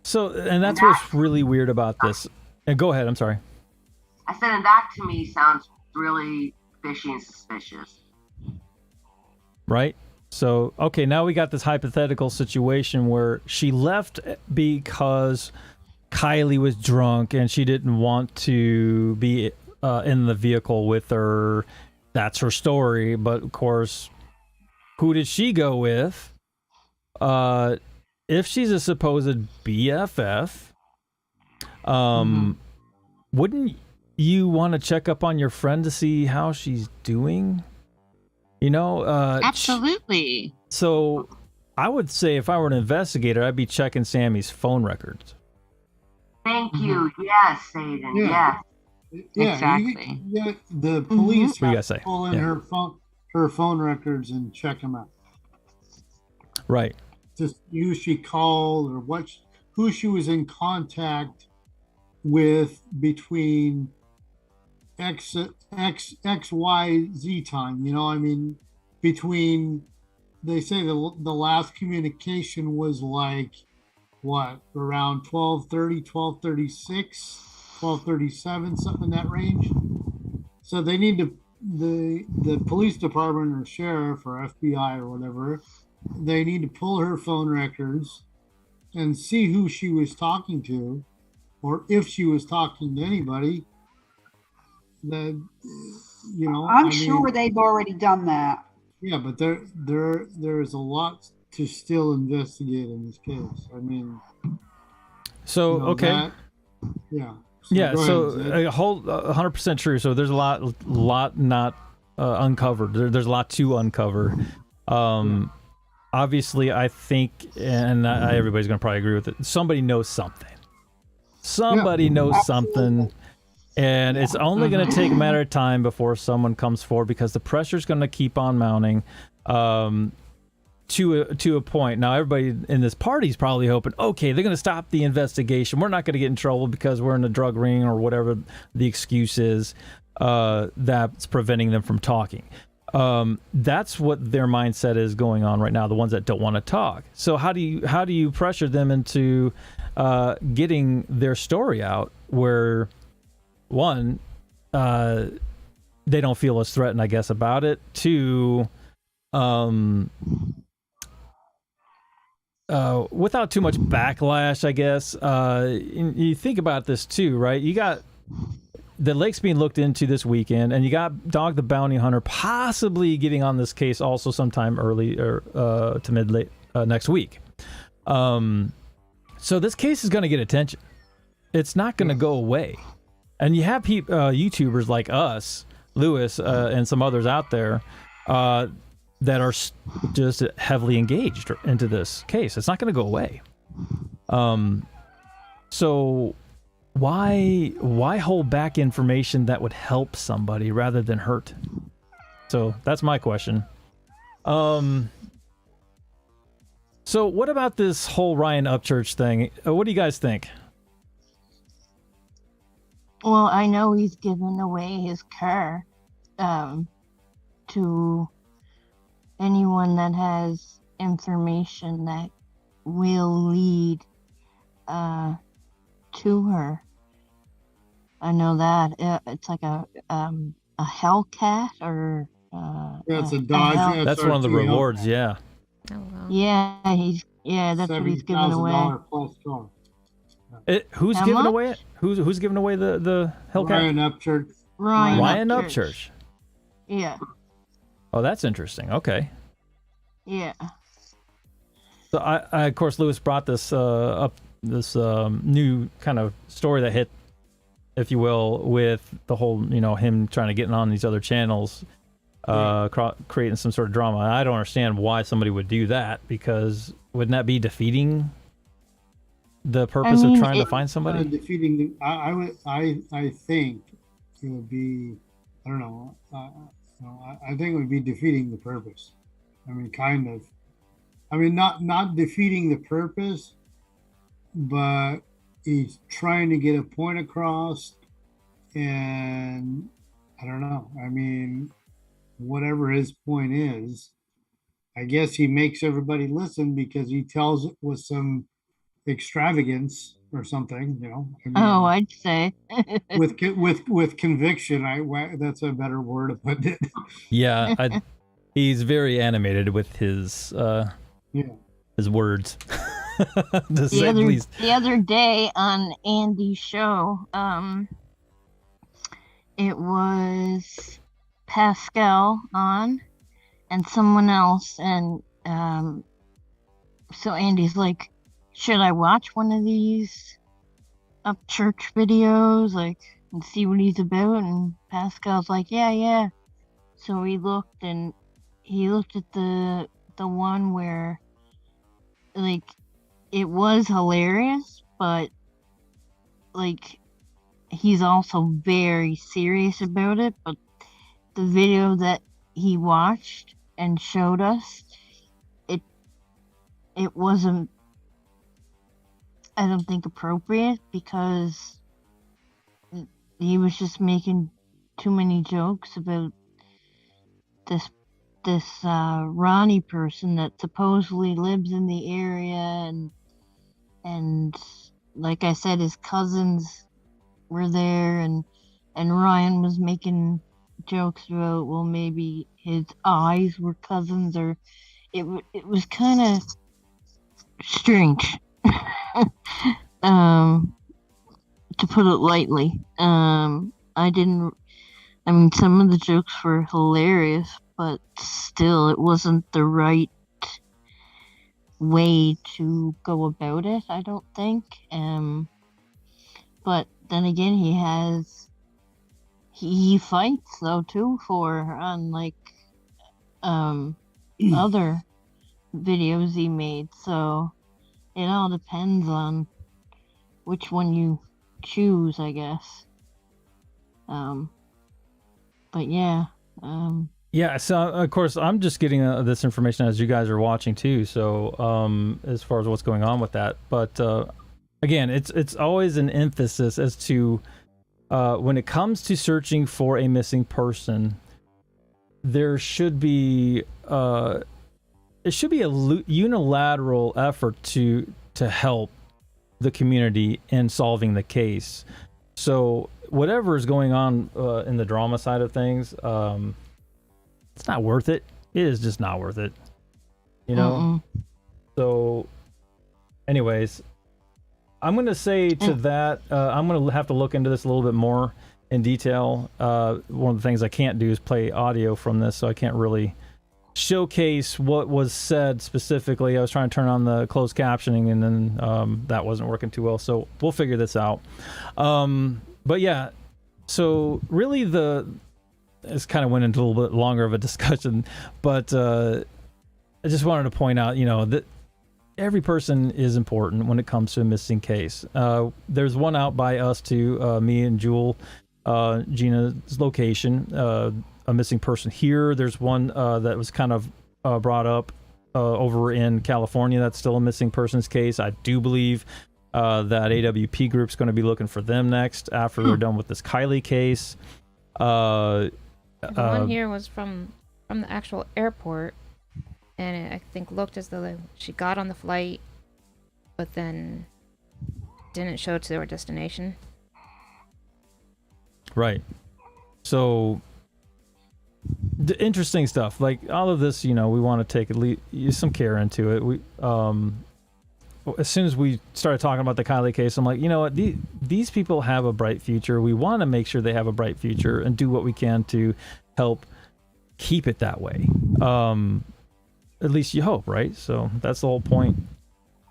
So, and that's what's really weird about this. And go ahead, I'm sorry. I said, and that to me sounds really fishy and suspicious. Right? So, okay, now we got this hypothetical situation where she left because Kylie was drunk and she didn't want to be in the vehicle with her. That's her story. But, of course, who did she go with? If she's a supposed BFF, wouldn't you want to check up on your friend to see how she's doing? Absolutely. So I would say if I were an investigator, I'd be checking Sammy's phone records. Thank you. Yes, Zayden. Yeah. Yeah. Exactly. The police have to pull in her phone records and check them out. Right. Just who she called or who she was in contact with between X, Y, Z time, between, they say the last communication was like, what, around 12:30, 12:36, 12:37, something in that range. So they need to, the police department or sheriff or FBI or whatever, they need to pull her phone records and see who she was talking to, or if she was talking to anybody. I'm sure they've already done that. Yeah, but there's a lot to still investigate in this case. So okay. So ahead, a whole 100% true. So there's a lot not uncovered. There's a lot to uncover. Obviously, I think, and everybody's going to probably agree with it. Somebody knows something. Somebody knows something. And it's only going to take a matter of time before someone comes forward, because the pressure is going to keep on mounting to a point. Now, everybody in this party is probably hoping, okay, they're going to stop the investigation. We're not going to get in trouble because we're in a drug ring or whatever the excuse is that's preventing them from talking. That's what their mindset is going on right now, the ones that don't want to talk. So how do you pressure them into getting their story out, where one, they don't feel as threatened, I guess, about it. Two, without too much backlash, I guess. You think about this too, right? You got the lake's being looked into this weekend, and you got Dog the Bounty Hunter possibly getting on this case also sometime early or to mid late next week. So this case is going to get attention. It's not going to go away. And you have YouTubers like us, Lewis, and some others out there that are just heavily engaged into this case. It's not going to go away. So why hold back information that would help somebody rather than hurt? So that's my question. So what about this whole Ryan Upchurch thing? What do you guys think? Well, I know he's given away his car to anyone that has information that will lead to her. I know that it's like a Hellcat or That's a Dodge. That's one of the rewards. Yeah. Oh, wow. Yeah, that's what he's giving away. $70,000 plus car. Who's How giving much? away it? Who's giving away the Hellcat? Ryan Upchurch. Ryan Upchurch. Yeah. Oh, that's interesting. Okay. Yeah. So I of course, Lewis brought this up, this new kind of story that hit, if you will, with the whole, him trying to get on these other channels, creating some sort of drama. I don't understand why somebody would do that, because wouldn't that be defeating the purpose of trying to find somebody? Defeating. I think it would be. I don't know. I think it would be defeating the purpose. I mean, kind of. I mean, not defeating the purpose, but he's trying to get a point across, and I don't know. I mean, whatever his point is, I guess he makes everybody listen because he tells it with some extravagance or something, I mean, I'd say with conviction. That's a better word to put it. Yeah, he's very animated with his his words. To say the least. The other day on Andy's show, it was Pascal on and someone else, and so Andy's like, should I watch one of these Upchurch videos, and see what he's about? And Pascal's like, yeah. So he looked at the one where, it was hilarious, but, he's also very serious about it. But the video that he watched and showed us, it wasn't, I don't think, appropriate, because he was just making too many jokes about this Ronnie person that supposedly lives in the area, and like I said, his cousins were there, and Ryan was making jokes about, well, maybe his eyes were cousins, or it was kind of strange. To put it lightly. Some of the jokes were hilarious, but still, it wasn't the right way to go about it, I don't think. But then again, he fights though too on other videos he made, so it all depends on which one you choose, I guess. But yeah. Yeah, so of course I'm just getting this information as you guys are watching too. So as far as what's going on with that, but again, it's always an emphasis as to when it comes to searching for a missing person, there should be it should be a unilateral effort to help the community in solving the case. So whatever is going on in the drama side of things, it's not worth it. It is just not worth it. You know? So, anyways, I'm going to say to that, I'm going to have to look into this a little bit more in detail. One of the things I can't do is play audio from this, so I can't really showcase what was said specifically. I was trying to turn on the closed captioning, and then that wasn't working too well, so we'll figure this out. But yeah, so really this kind of went into a little bit longer of a discussion, but I just wanted to point out, you know, that every person is important when it comes to a missing case. There's one out by us too, me and Jewel, Gina's location, a missing person here. There's one that was kind of brought up over in California. That's still a missing persons case. I do believe that AWP group's going to be looking for them next after they're done with this Kylie case. The one here was from the actual airport, and it, I think, looked as though she got on the flight, but then didn't show to their destination. Right. So, interesting stuff. Like all of this, you know, we want to take some care into it. We, as soon as we started talking about the Kylie case, I'm like, you know what? These people have a bright future. We want to make sure they have a bright future and do what we can to help keep it that way. At least you hope, right? So that's the whole point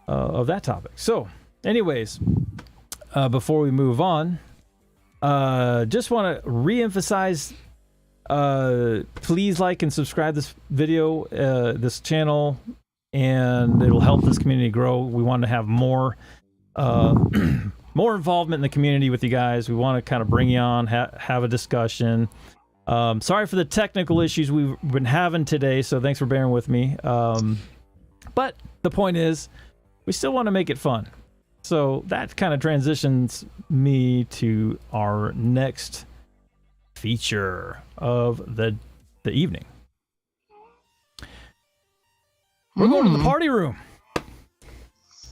of that topic. So, anyways, before we move on, just want to re-emphasize, please like and subscribe this video, this channel, and it'll help this community grow. We want to have more more involvement in the community with you guys. We want to kind of bring you on, have a discussion. Sorry for the technical issues we've been having today, so thanks for bearing with me. But the point is, we still want to make it fun. So that kind of transitions me to our next feature of the evening. We're going to the party room.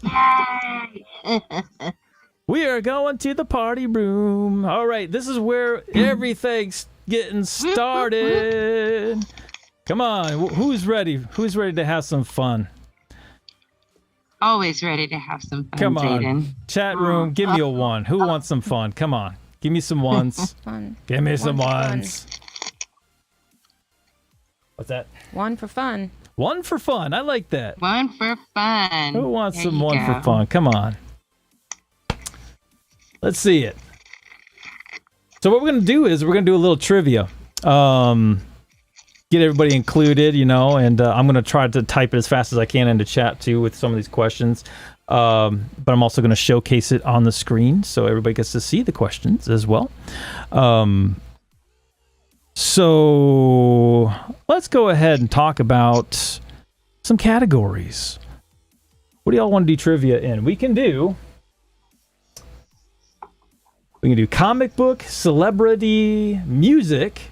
Yay! We are going to the party room. All right, this is where everything's getting started. Come on, who's ready? Who's ready to have some fun? Always ready to have some fun. Come on, Zaiden. chat room, give me a one. Who wants some fun? Come on, give me some ones. Fun. Give me some One for ones. What's that? One for fun. One for fun. I like that. One for fun. Who wants There some you one go. for fun? Come on. Let's see it. So what we're going to do is we're going to do a little trivia. Get everybody included, you know, and I'm going to try to type it as fast as I can into chat too with some of these questions. But I'm also going to showcase it on the screen so everybody gets to see the questions as well. So let's go ahead and talk about some categories. What do y'all want to do trivia in? We can do comic book, celebrity, music.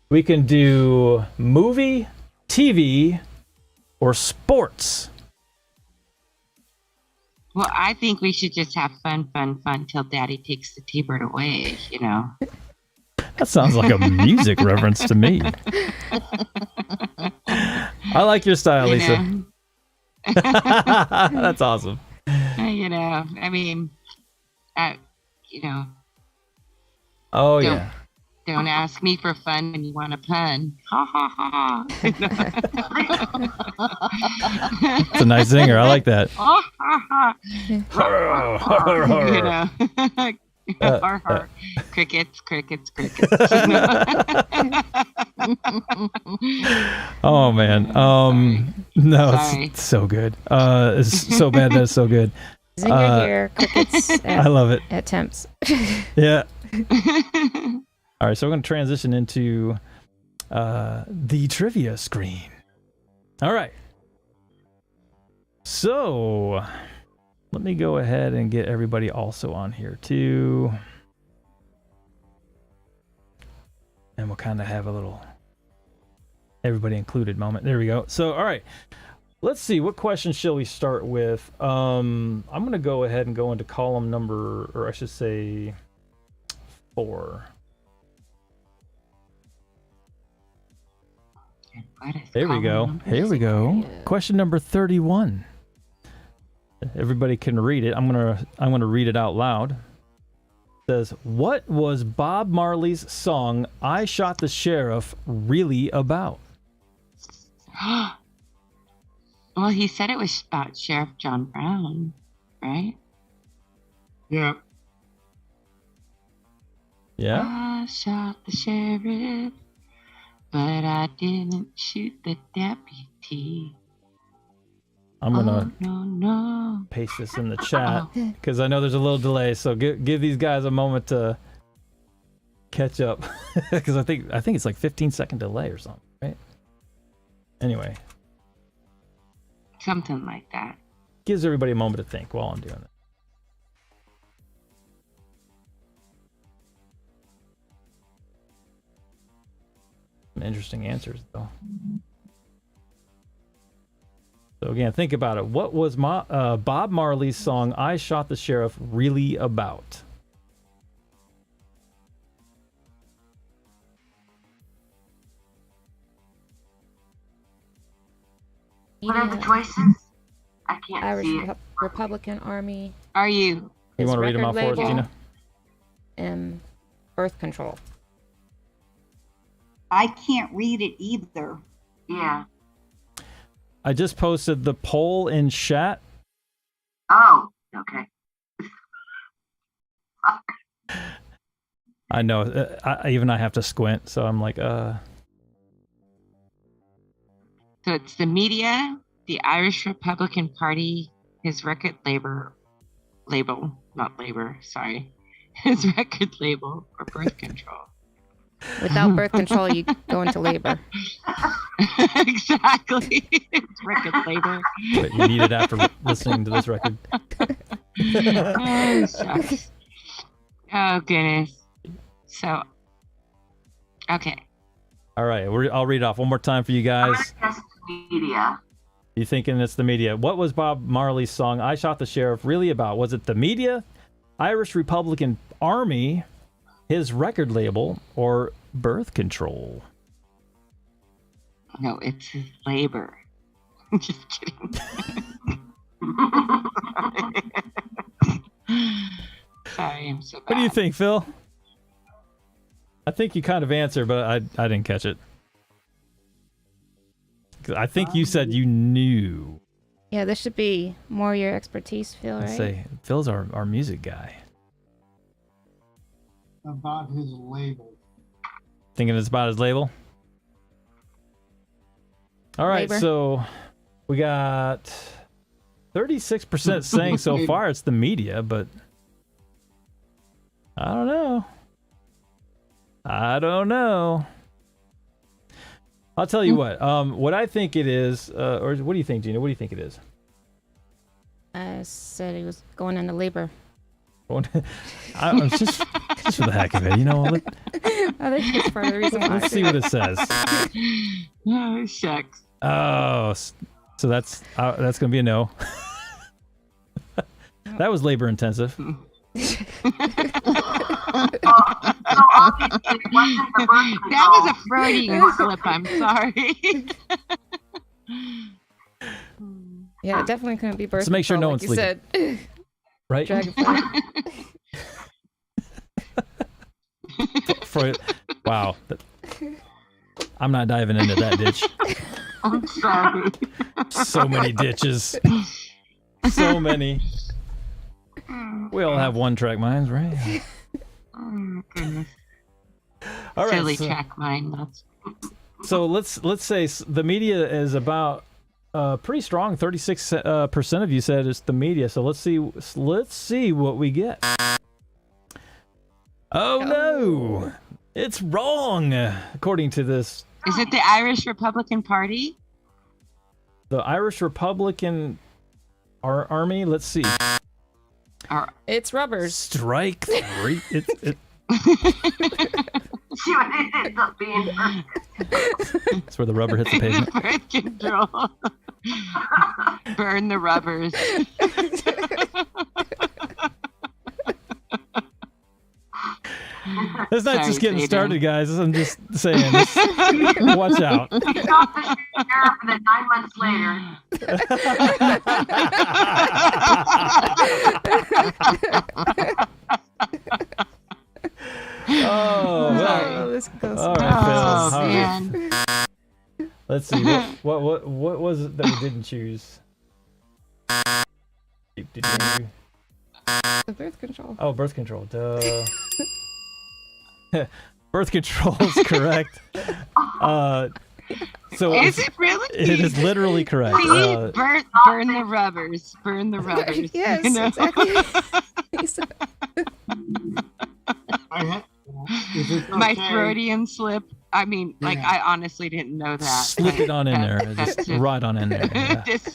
We can do movie, TV, or sports. Well, I think we should just have fun till Daddy takes the T-bird away, you know. That sounds like a music reference to me. I like your style, Lisa. know. That's awesome. You know, I mean, you know. Oh, yeah. Don't ask me for fun when you want a pun. Ha ha ha. It's a nice zinger. I like that. Ha ha ha. You know. Crickets. Oh man. No, Sorry. it's so good. It's so bad that it's so good. Zinger here, crickets at, I love it. at temps. Yeah. All right, so we're going to transition into the trivia screen. All right. So let me go ahead and get everybody also on here too. And we'll kind of have a little everybody included moment. There we go. So, all right. Let's see. What question shall we start with? I'm going to go ahead and go into column number, or I should say 4. What is Here we column go. number Here we go. Yeah. Question number 31. Everybody can read it. I'm gonna read it out loud. It says, "What was Bob Marley's song "I Shot the Sheriff" really about?" Well, he said it was about Sheriff John Brown, right? Yeah. Yeah. I shot the sheriff, but I didn't shoot the deputy. I'm gonna No. paste this in the chat because I know there's a little delay. So give these guys a moment to catch up because I think it's like 15-second delay or something, right? Anyway, Something like that. gives everybody a moment to think while I'm doing it. Some interesting answers though. So again, think about it. What was Bob Marley's song "I Shot the Sheriff" really about? What are the Media, choices? I can't Irish see it. Republican Army, Are you? You his want to read them record out for us, label, Gina? and birth control. I can't read it either. Yeah. I just posted the poll in chat. Oh, okay. I know. I have to squint, so I'm like, So it's the media, the Irish Republican Party, his record label, not labor, sorry. His record label, or birth control. Without birth control, you go into labor. Exactly. It's record labor. But you need it after listening to this record. Oh, shucks. Oh, goodness. So, okay. All right, I'll read it off one more time for you I'm guys. gonna guess media. You thinking it's the media? What was Bob Marley's song "I Shot the Sheriff" really about? Was it the media, Irish Republican Army, his record label, or birth control? No, it's his labor. Just kidding. Sorry, I'm so bad. What do you think, Phil? I think you kind of answered, but I didn't catch it. 'Cause I think you said you knew. Yeah, this should be more your expertise, Phil, Let's right? say Phil's our music guy. About his label. Thinking it's about his label? All right, Labor. so we got 36% saying so far it's the media, but I don't know. I'll tell you what I think it is, or what do you think, Gina? What do you think it is? I said he was going into labor. I'm just for the heck of it, you know. I think it's part of the reason why. Let's see what it says. Oh, shucks. Oh, so that's gonna be a no. That was labor intensive. That was a Freudian slip. I'm sorry. Yeah, it definitely couldn't be birth Let's make sure control, no like one's you said. Right? Dragonfly. Freud. Wow. I'm not diving into that ditch. I'm sorry. So many ditches. So many. We all have one-track minds, right? Oh, my goodness. All right. Silly track mind. So let's say the media is about pretty strong. 36% of you said it's the media. So let's see what we get. Oh no, it's wrong. According to this, Is it the Irish Republican Party? the Irish Republican Army. Let's see. It's rubbers. Strike three. She would end up being That's where the rubber hits the pavement. Birth control. Burn the rubbers. It's not just getting Zaiden. started, guys. I'm just saying. Watch out. He thought the sheriff, and then 9 months later. Oh, well. this goes. All right, Phil. Oh, All right. man. Let's see. What was it that we didn't choose? Did you? The birth control. Oh, birth control. Duh. Birth control is correct. So Is it really? it is literally correct. See, burn the rubbers. Burn the rubbers. Yes, you know? exactly. Is it My okay? Freudian slip. I mean, like, Yeah. I honestly didn't know that. Slip it on in there. That's Just right on in there. Yeah. Just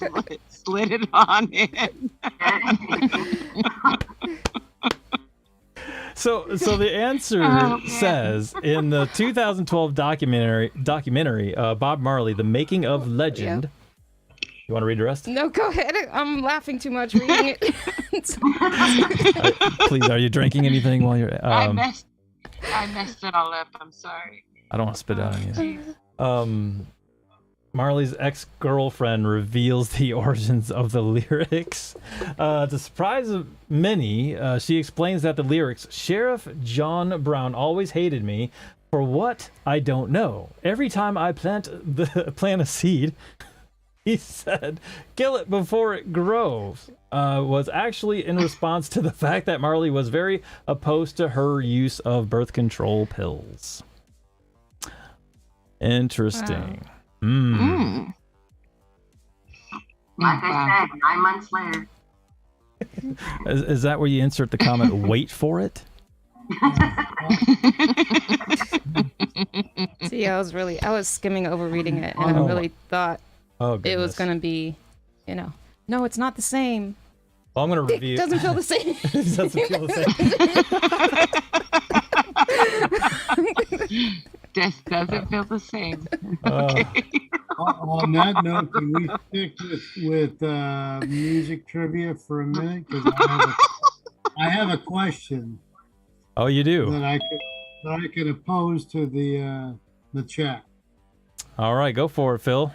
slid it on in. So the answer Oh, man. says in the 2012 documentary Bob Marley, The Making of Legend. You want to read the rest? No, go ahead. I'm laughing too much reading it. Please, are you drinking anything while you're? I messed it all up. I'm sorry. I don't want to spit out on you. Marley's ex-girlfriend reveals the origins of the lyrics. To the surprise of many, she explains that the lyrics, Sheriff John Brown always hated me for what I don't know. Every time I plant a seed, he said, kill it before it grows, was actually in response to the fact that Marley was very opposed to her use of birth control pills. Interesting. Like Wow. I said, 9 months later. Is that where you insert the comment, wait for it? See, I was skimming over reading it, and I really thought it was going to be, no, it's not the same. Well, I'm going to review. It doesn't feel the same. It doesn't feel the same. Just doesn't feel the same. Okay. On that note, can we stick with music trivia for a minute? Because I have a question. Oh, you do? That I could pose to the chat. All right, go for it, Phil.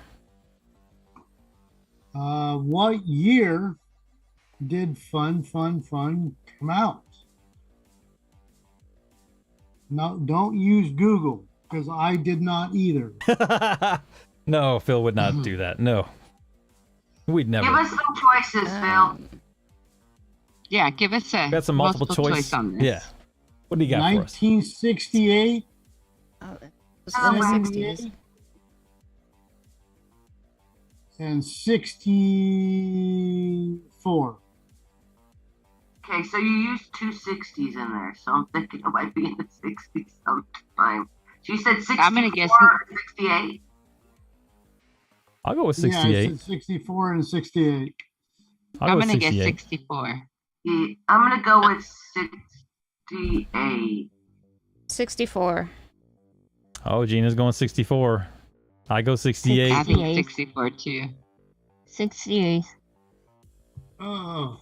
What year did Fun come out? No, don't use Google, because I did not either. No, Phil would not do that. No. We'd never. Give us some choices, Phil. Yeah, give us a Got some multiple choice on this. Yeah. What do you got for us? 1968, It was in the 60s. and 64. Okay, so you used 2 60s in there, so I'm thinking it might be in the 60s sometime. She said 64 I'm gonna guess or 68. I'll go with Yeah, I 68. said 64 and 68. I'll I'm go gonna with guess 68. 64. I'm gonna go with 68. 64. Oh, Gina's going 64. I go 68. I think 64 too. 68. Oh,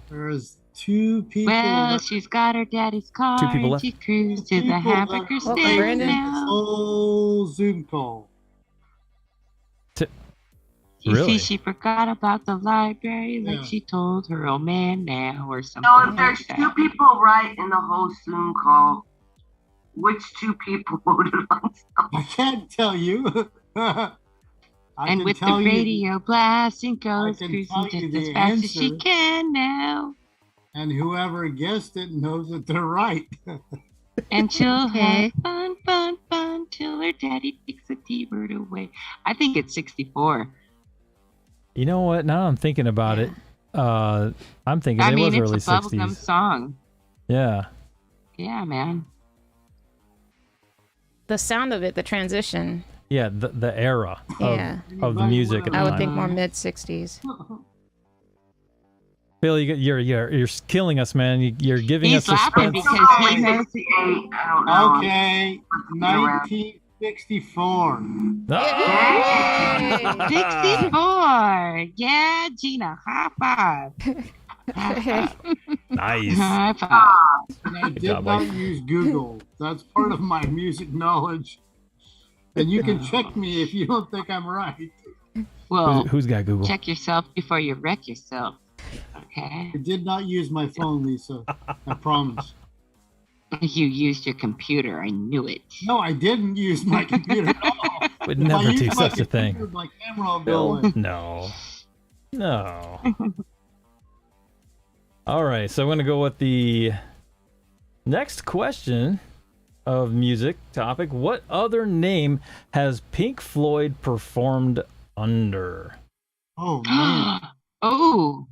there's 2 people. Well, left. she's got her daddy's car. 2 people and left. She cruised to the People hamburger left. stand Brandon. now. Oh, Zoom call. You Really? see, she forgot about the library, like Yeah. she told her old man now, or something So if like there's that. 2 people right in the whole Zoom call, which 2 people voted on something? I can't tell you. I And can with the tell you- radio blasting, goes can cruising tell you just the as fast as she answer. can now. and whoever guessed it knows that they're right. And she'll Okay. have fun, till her daddy takes the T-bird away. I think it's 64. You know what? Now I'm thinking about it. I'm thinking I it mean, was early it's a bubblegum 60s. song. Yeah. Yeah, man. The sound of it, the transition. Yeah, the era of, Yeah. of the music at the I would time. think more mid 60s. Phil, you're killing us, man. You're giving He's us laughing suspense. because he knows. 68. I don't know. Okay, 1964. Ah! 64. Yeah, Gina, high five. Nice. High five. And I Good did job, not Mike. use Google. That's part of my music knowledge. And you can check me if you don't think I'm right. Well, Who's got Google? check yourself before you wreck yourself. Okay. I did not use my phone, Lisa. I promise. You used your computer. I knew it. No, I didn't use my computer at all. Would If I never used do my such a computer, thing. My camera would go Bill, away. no. No. All right, so I'm going to go with the next question of music topic. What other name has Pink Floyd performed under? Oh man. Oh.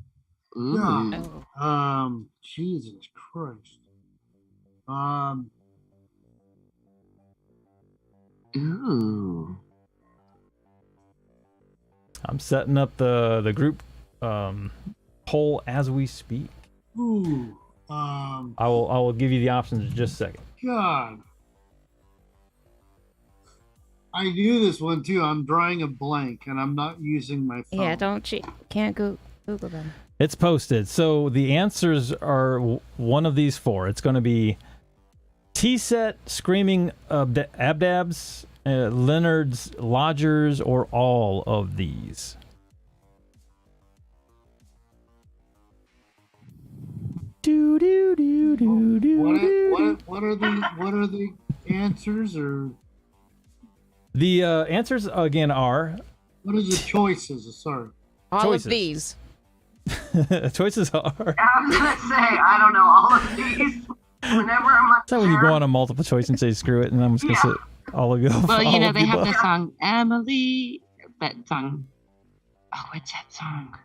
Yeah. Ooh. Jesus Christ. Ooh. I'm setting up the group poll as we speak. Ooh. I will give you the options in just a second. God. I knew this one too. I'm drawing a blank and I'm not using my phone. Yeah, don't cheat. Can't Google them. It's posted. So the answers are one of these four. It's going to be T-Set, Screaming Abdabs, Leonard's Lodgers, or all of these. Do do do do do. What are the answers, or The answers again are what are the choices? Sorry. All Choices. of these. choices are. I was gonna say I don't know all of these. Whenever I'm That's when you go on a multiple choice and say screw it, and I'm just gonna say all of you. Well, all you know, of they have both. the song Emily, that song. Oh, what's that song?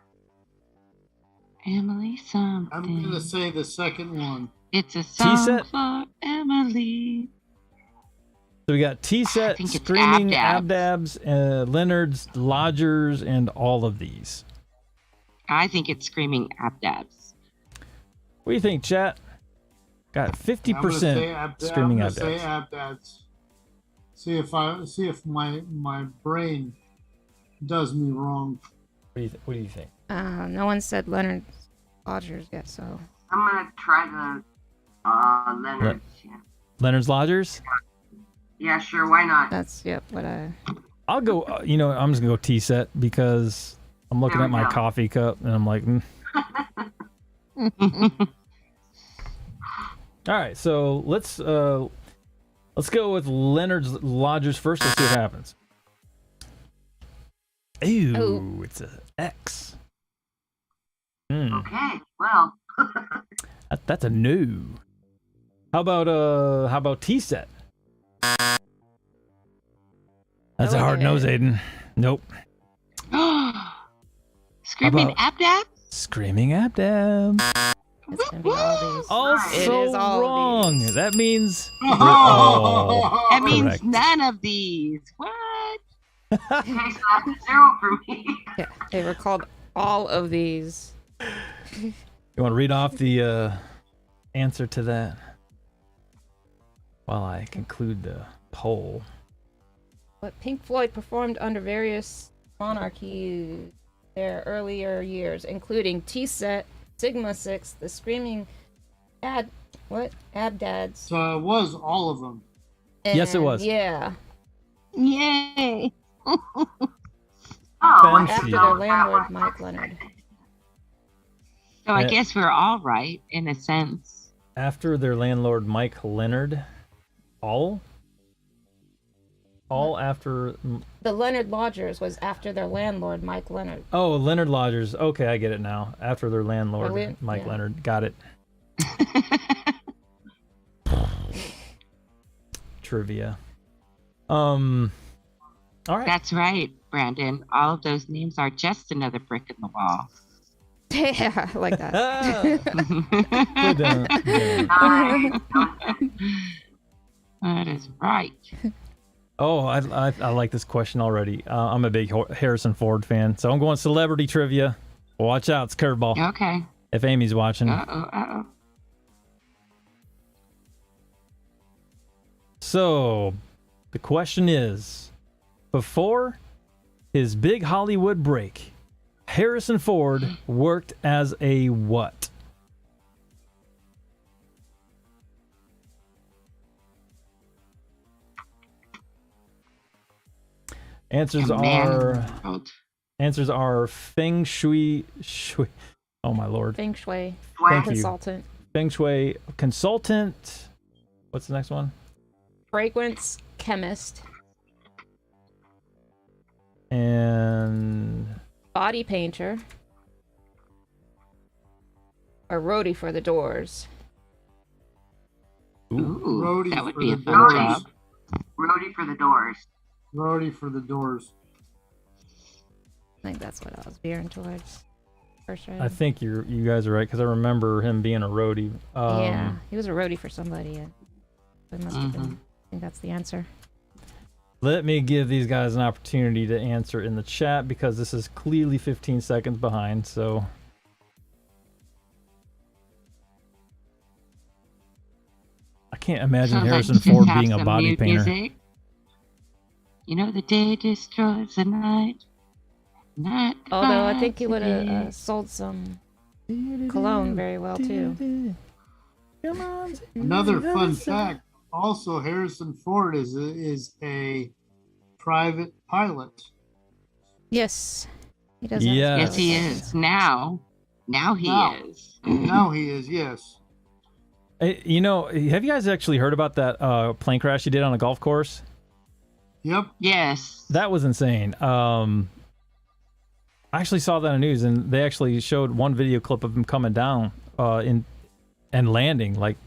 Emily something. I'm gonna say the second one. It's a song T-Set. for Emily. So we got T-Set, think it's Screaming Abdabs. Abdabs, Leonard's Lodgers, and all of these. I think it's Screaming Abdabs. What do you think, chat? Got 50% Screaming I'm gonna say Abdabs. Abdabs. See if my brain does me wrong. What do you think? No one said Leonard Lodgers yet, so. I'm gonna try the Leonard. Yeah. Leonard's Lodgers? Yeah, sure. Why not? That's what I. I'll go, I'm just going to go T-Set because I'm looking There at we my go. coffee cup and I'm like, All right, so let's go with Leonard's Lodgers first. Let's see what happens. Ooh, Oh. it's a X. Okay. Well. That's a no. How about T-Set? That's a hard nose, Aiden. Nope. Screaming How Abdabs? Screaming Abdabs. It's gonna be all these. Also It is all of wrong. these. That means That means correct. none of these. What? Okay, so that's a 0 for me. Yeah, they were called all of these. You want to read off the answer to that while I conclude the poll? What Pink Floyd performed under various monarchies their earlier years, including T-Set, Sigma 6, the Screaming Abdads. So it was all of them. Yes, it was. Yeah. Yay. Oh, Fancy. After their landlord, Mike Leonard. So I guess we're all right in a sense. After their landlord, Mike Leonard. All after. The Leonard Lodgers was after their landlord, Mike Leonard. Oh, Leonard Lodgers. Okay, I get it now. After their landlord, Mike yeah. Leonard. Got it. Trivia. All right. That's right, Brandon. All of those names are just another brick in the wall. Yeah, I like that. That is right. Oh, I like this question already. I'm a big Harrison Ford fan, so I'm going celebrity trivia. Watch out, it's curveball. Okay. If Amy's watching. Uh-oh. So, the question is, before his big Hollywood break, Harrison Ford worked as a what? Answers are feng shui. Oh my lord. Feng Shui Thank consultant. you. Feng shui consultant. What's the next one? Fragrance chemist. And body painter. Or roadie for the Doors. Ooh, that would be a fun Doors. job. Roadie for the Doors. Roadie for the Doors. I think that's what I was veering towards. First right. I think you guys are right because I remember him being a roadie. Yeah, he was a roadie for somebody. It must have been. I think that's the answer. Let me give these guys an opportunity to answer in the chat because this is clearly 15 seconds behind. So. I can't imagine Harrison Ford being a body painter. Music. You know, the day destroys the night. Although I think he would have sold some cologne very well too. Another fun fact. Also, Harrison Ford is a private pilot. Yes, he does. Yes, he is now. Now he is. Now he is. Yes. You know, have you guys actually heard about that plane crash he did on a golf course? Yep. Yes. That was insane. I actually saw that on the news, and they actually showed one video clip of him coming down and landing, like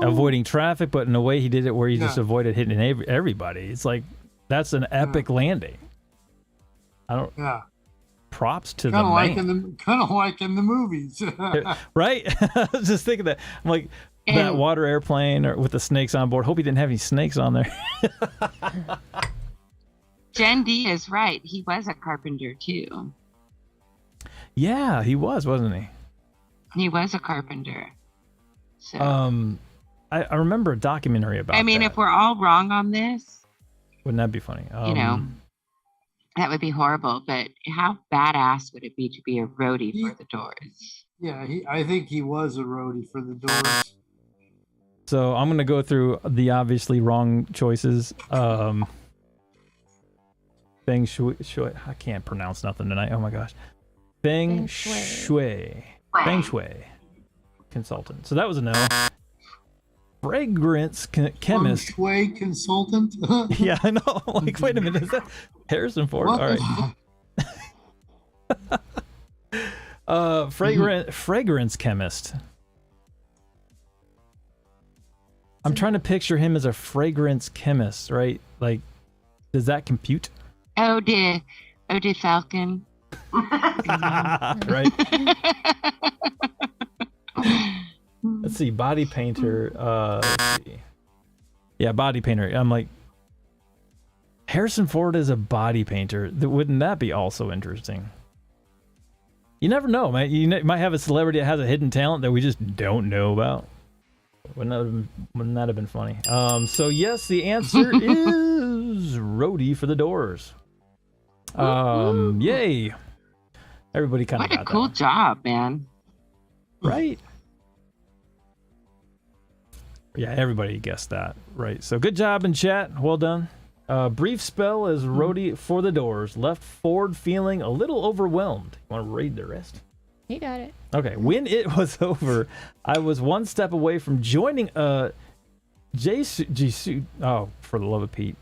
avoiding traffic, but in a way he did it where he just avoided hitting everybody. It's like that's an epic landing. I don't. Yeah. Props to kind the man. Kind of like in the movies, right? I was just thinking that. I'm like that water airplane or with the snakes on board. Hope he didn't have any snakes on there. Jen D is right. He was a carpenter too. Yeah, he was, wasn't he? He was a carpenter. So. I remember a documentary about. I mean, that. If we're all wrong on this, wouldn't that be funny? You know, that would be horrible. But how badass would it be to be a roadie for the Doors? Yeah, I think he was a roadie for the Doors. So I'm gonna go through the obviously wrong choices. Feng Shui. I can't pronounce nothing tonight. Oh my gosh. Feng Shui. Feng Shui. Consultant. So that was a no. Fragrance chemist. Feng Shui consultant? Yeah, I know. Like, wait a minute. Is that Harrison Ford? What? All right. Fragrance chemist. I'm trying to picture him as a fragrance chemist, right? Like, does that compute? Oh, dear Falcon. Right. Let's see. Body painter. Let's see. Yeah, body painter. I'm like, Harrison Ford is a body painter. Wouldn't that be also interesting? You never know, man. You might have a celebrity that has a hidden talent that we just don't know about. Wouldn't that have been funny? So yes, the answer is roadie for the Doors. Yay! Everybody kind of got that. What a cool job, man! Right? Yeah, everybody guessed that. Right. So good job in chat. Well done. Brief spell as roadie for the Doors. Left Ford feeling a little overwhelmed. You want to read the rest? You got it. Okay. When it was over, I was one step away from joining Jiu-Jitsu. Oh, for the love of Pete.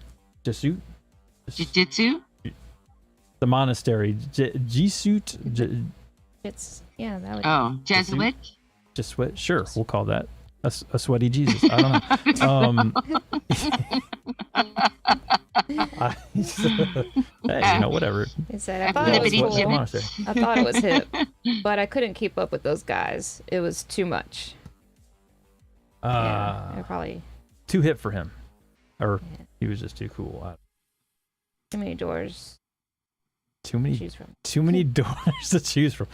Jiu-Jitsu? The monastery. Jesuit. It's, yeah, that would. Oh, Jesuit? Jesuit. Sure. We'll call that a sweaty Jesus. I don't know. Hey, you know, whatever. He said, I thought it was cool. I thought it was hip, but I couldn't keep up with those guys. It was too much. Yeah, probably too hip for him, or he was just too cool. Too many doors. Too many. To choose from. Too many doors to choose from.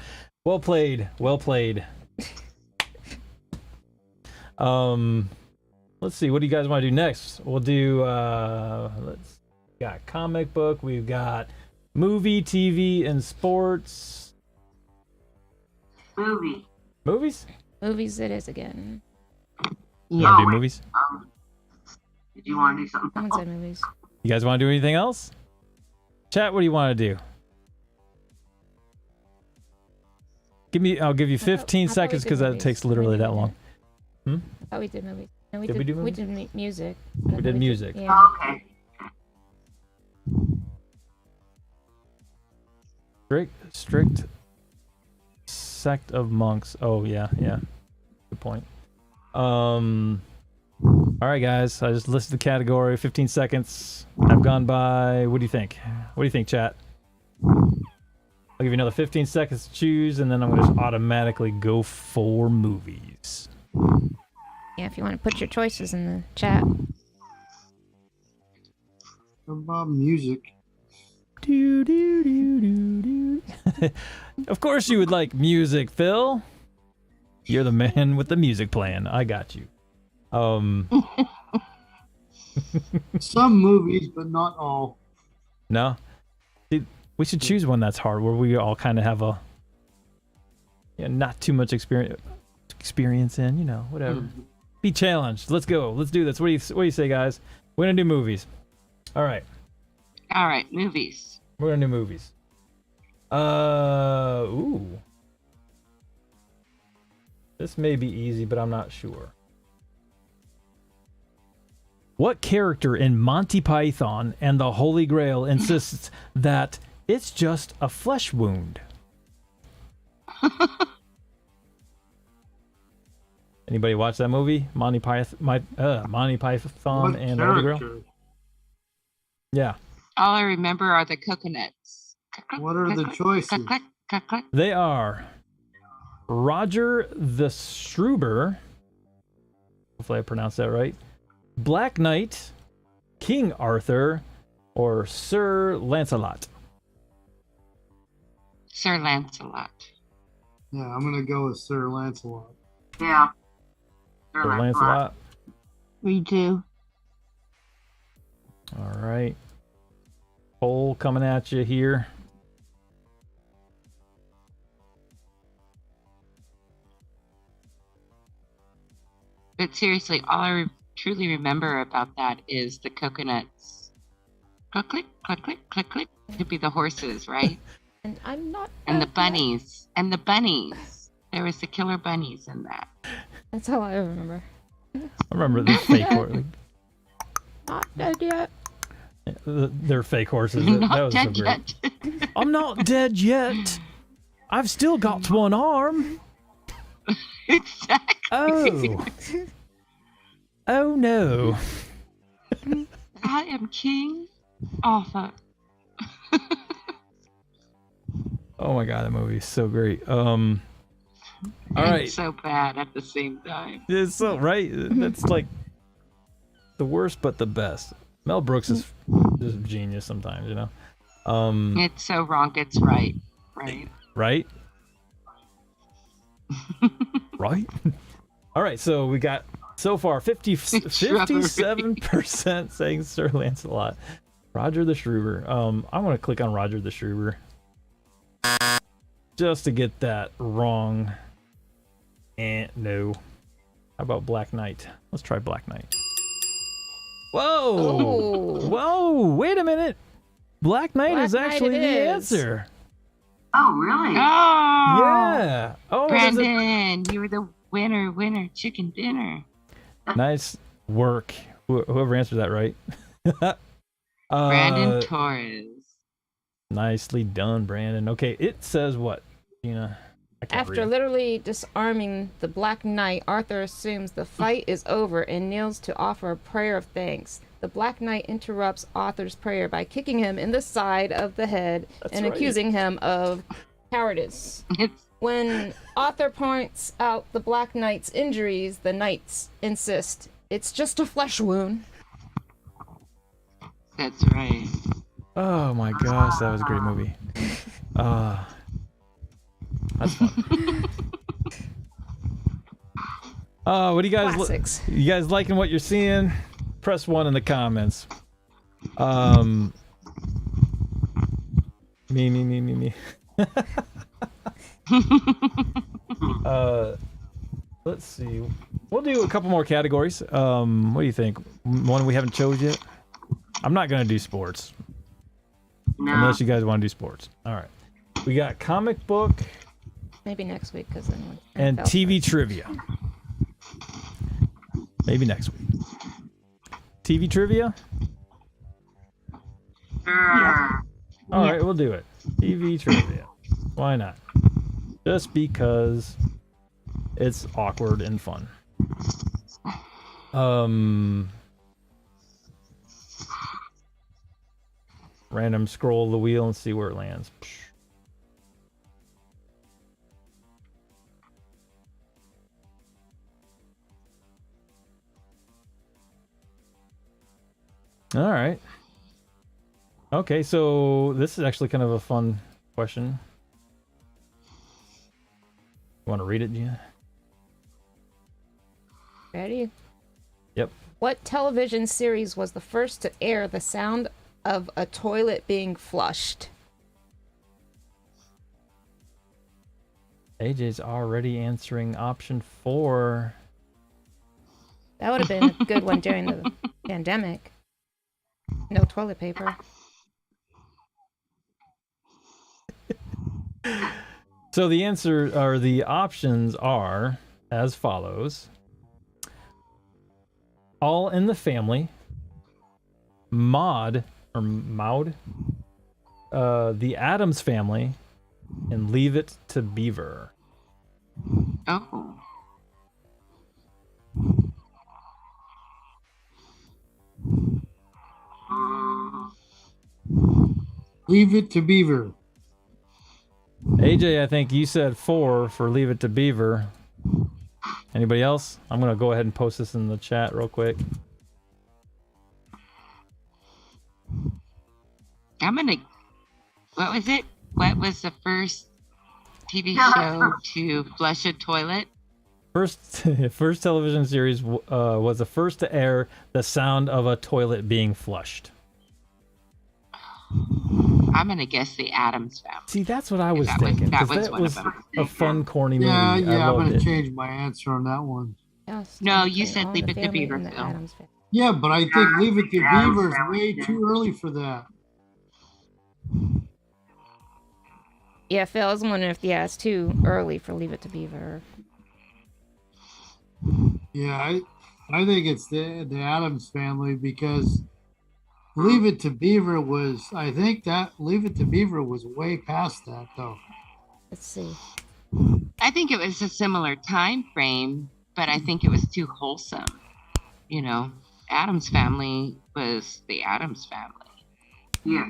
Well played. Well played. Let's see. What do you guys want to do next? We'll do. Got comic book. We've got Movie, TV, and sports. Movie. Movies? Movies it is again. You want to do wait. movies? Did you want to do something? Someone said movies. You guys want to do anything else? Chat, what do you want to do? I'll give you 15 seconds because that takes literally that long. I thought we did movies. No, Did we do We movies? did music. We did music. Yeah. Oh, okay. Strict sect of monks. Oh yeah. Good point. All right, guys. I just listed the category. 15 seconds have gone by. What do you think? What do you think, chat? I'll give you another 15 seconds to choose, and then I'm going to just automatically go for movies. Yeah, if you want to put your choices in the chat. What about music? Do, do, do, do, do. Of course you would like music, Phil. You're the man with the music playing. I got you. Some movies, but not all. No? See, we should choose one that's hard, where we all kind of have a not too much experience in, whatever. Be challenged. Let's go. Let's do this. What do you say, guys? We're gonna do movies. All right. All right, movies. We're gonna do movies. Ooh. This may be easy, but I'm not sure. What character in Monty Python and the Holy Grail insists that it's just a flesh wound? Anybody watch that movie? Monty Python and the Holy Grail? Yeah. All I remember are the coconuts. What are the choices? They are Roger the Struber. Hopefully I pronounced that right. Black Knight, King Arthur, or Sir Lancelot? Sir Lancelot. Yeah, I'm gonna go with Sir Lancelot. Yeah. Sir Lancelot. Me too. All right. Poll coming at you here. But seriously, all I truly remember about that is the coconuts. Click, click, click, click, click, click. Could be the horses, right? And I'm not. And the bunnies. And the bunnies. There was the killer bunnies in that. That's all I remember. I remember the fake horses. Not dead yet. They're fake horses. Not That was so dead great. yet. I'm not dead yet. I've still got one arm. Exactly. Oh. Oh no. I am King Arthur. Oh my god, that movie is so great. All right. It's so bad at the same time. It's so right. That's like the worst, but the best. Mel Brooks is just a genius sometimes, It's so wrong, it's right. Right. Right? Right? All right, so we got so far 57% saying Sir Lancelot. Roger the Struber. I want to click on Roger the Struber just to get that wrong. And no. How about Black Knight? Let's try Black Knight. Whoa! Oh. Whoa! Wait a minute. Black Knight is Black Knight actually it the is. answer. Oh, really? Oh! Yeah. Oh, there's Brandon, you were the winner, chicken dinner. nice work. Whoever answered that right. Brandon Torres. Nicely done, Brandon. Okay, it says what, Gina? I can't After read. literally disarming the Black Knight, Arthur assumes the fight is over and kneels to offer a prayer of thanks. The Black Knight interrupts Arthur's prayer by kicking him in the side of the head and right. accusing him of cowardice. It's When Arthur points out the Black Knight's injuries, the knights insist it's just a flesh wound. That's right. Oh my gosh, that was a great movie. That's fun. What do you guys? Classics. You guys liking what you're seeing? Press 1 in the comments. Me. Let's see. We'll do a couple more categories. What do you think? One we haven't chose yet? I'm not gonna do sports. No. Unless you guys want to do sports. All right. We got comic book Maybe next week, because then and TV trivia. Maybe next week. TV trivia? Sure. All right, we'll do it. TV trivia. Why not? Just because it's awkward and fun. Random scroll the wheel and see where it lands. All right. Okay, so this is actually kind of a fun question. You want to read it, Gina? Ready? Yep. What television series was the first to air the sound of a toilet being flushed? AJ's already answering option 4. That would have been a good one during the pandemic. No toilet paper. So the answer, or the options are as follows. All in the Family, Maud, The Addams Family, and Leave It to Beaver. Oh. Leave It to Beaver. AJ, I think you said 4 for Leave It to Beaver. Anybody else? I'm going to go ahead and post this in the chat real quick. What was it? What was the first TV show to flush a toilet? First television series was the first to air the sound of a toilet being flushed. I'm gonna guess the Addams Family. See, that's what I was thinking. That 'cause was that one was of them. a fun, corny movie. Yeah, I I'm loved going to it. change my answer on that one. Yes, No, you between said All in Leave the It to Family Beaver, and the Phil. Addams Family. Yeah, but I think Leave It to Yeah, Beaver is Family way too. too early for that. Yeah, Phil, I was wondering if it's too early for Leave It to Beaver. Yeah, I think it's the Addams Family because Leave It to Beaver was, I think that Leave It to Beaver was way past that though. Let's see. I think it was a similar time frame, but I think it was too wholesome. You know, Addams Family was the Addams Family. Yeah.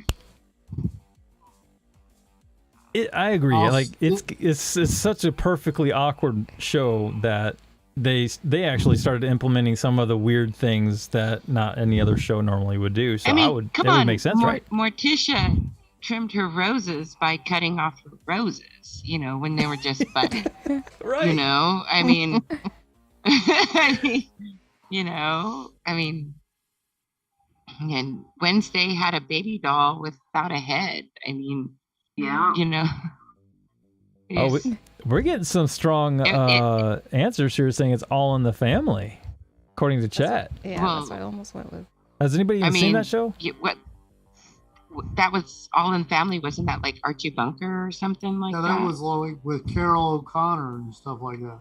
I agree. I'll Like it's such a perfectly awkward show that they actually started implementing some of the weird things that not any other show normally would do. So I mean, it would make sense, right? Morticia trimmed her roses by cutting off her roses, you know, when they were just budding. Right. You know, I mean, and Wednesday had a baby doll without a head. I mean, Yeah. you know. Oh, we're getting some strong answers here saying it's All in the Family, according to chat. Yeah, Well, that's what I almost went with. Has anybody even seen that show? That was All in Family. Wasn't that like Archie Bunker or something like Yeah, that? that was like with Carol O'Connor and stuff like that.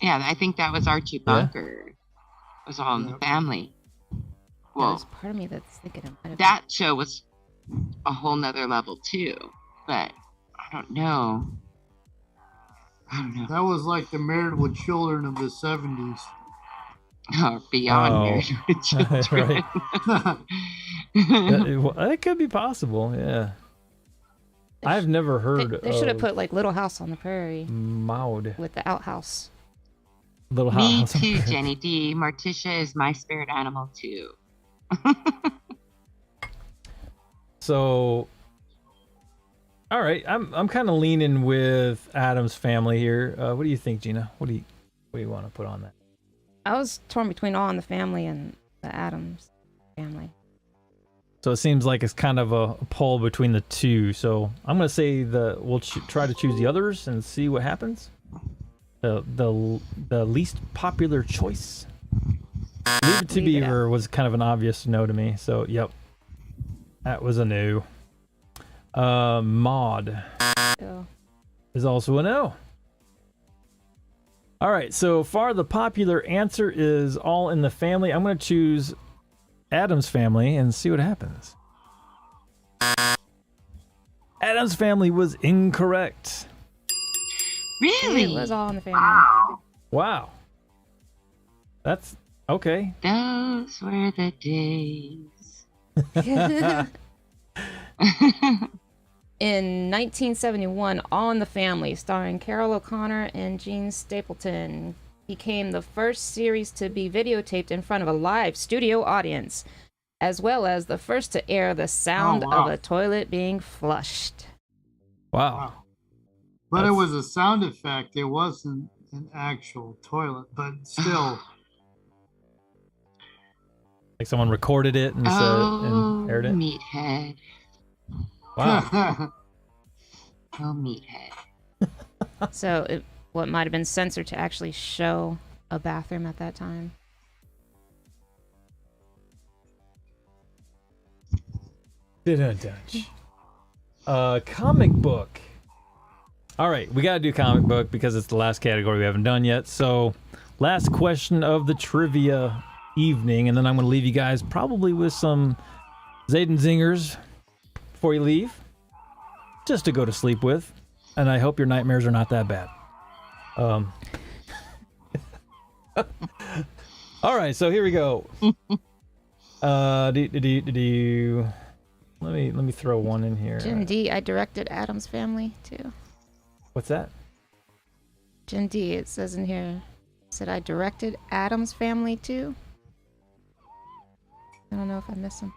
Yeah, I think that was Archie Bunker. It was All in the Family. Well, There's part of me that's thinking it might have that show was a whole nother level too, but I don't know. That was like the Married with Children of the 70s. Or Beyond Married with Children. That could be possible, yeah. I've never heard They should have of put like Little House on the Prairie Maud. with the outhouse. Little Me House. too, Jenny D. Morticia is my spirit animal too. So, all right, I'm kind of leaning with Addams Family here. What do you think, Gina? What do you want to put on that? I was torn between All in the Family and the Addams Family. So it seems like it's kind of a poll between the two. So I'm going to say we'll try to choose the others and see what happens. The least popular choice. Leave It to Beaver was kind of an obvious no to me. So yep, that was a no. Mod is also a no. All right, so far the popular answer is All in the Family. I'm going to choose Addams Family and see what happens. Addams Family was incorrect. Really? It was All in the Family. Wow. That's okay. Those were the days. In 1971, All in the Family, starring Carol O'Connor and Gene Stapleton, became the first series to be videotaped in front of a live studio audience, as well as the first to air the sound of a toilet being flushed. Wow. But it was a sound effect. It wasn't an actual toilet, but still. Like someone recorded it and aired it? Meathead. Wow. Oh, meathead. So what might have been censored to actually show a bathroom at that time. Comic book. All right, we got to do comic book because it's the last category we haven't done yet. So, last question of the trivia evening, and then I'm going to leave you guys probably with some Zaiden zingers before you leave, just to go to sleep with. And I hope your nightmares are not that bad. All right, so here we go. Let me throw one in here. Jim D, I directed Addams Family too. What's that? Jim D, it says in here, said I directed Addams Family too. I don't know if I missed some.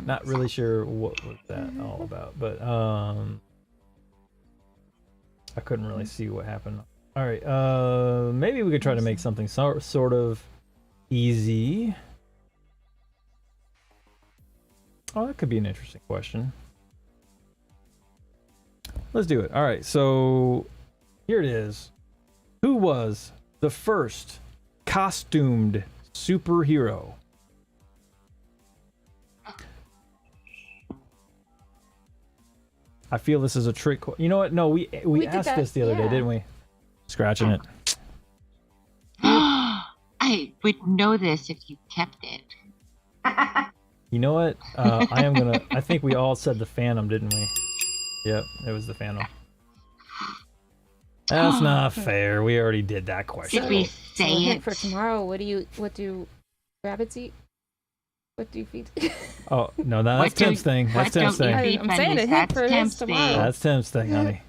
Not really sure what was that all about, but I couldn't really see what happened. All right, maybe we could try to make something sort of easy. Oh, that could be an interesting question. Let's do it. All right, so here it is. Who was the first costumed superhero? I feel this is a trick. You know what? No, we asked this the other day, didn't we? Scratching it. I would know this if you kept it. You know what? I think we all said the Phantom, didn't we? Yep, it was the Phantom. That's not fair. We already did that question. Did we say it? For tomorrow, what do rabbits eat? What do you feed? Oh, no, that's Tim's thing. That's Tim's thing. I'm saying a hint for his tomorrow. That's Tim's thing, honey.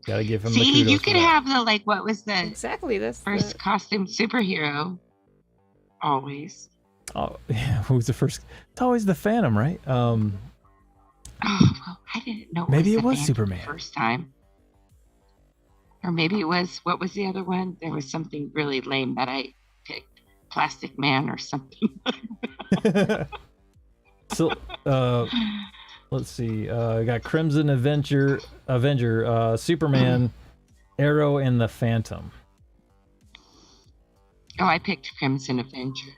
Gotta give him the See, kudos you could have the, what was the exactly this first costume superhero? Always. Oh, yeah, who's the first? It's always the Phantom, right? Oh, well, I didn't know. Maybe it was Phantom Superman. The first time. Or maybe it was, what was the other one? There was something really lame that I picked. Plastic Man or something like that. So, let's see. I got Crimson Avenger, Superman, Arrow, and the Phantom. Oh, I picked Crimson Avenger.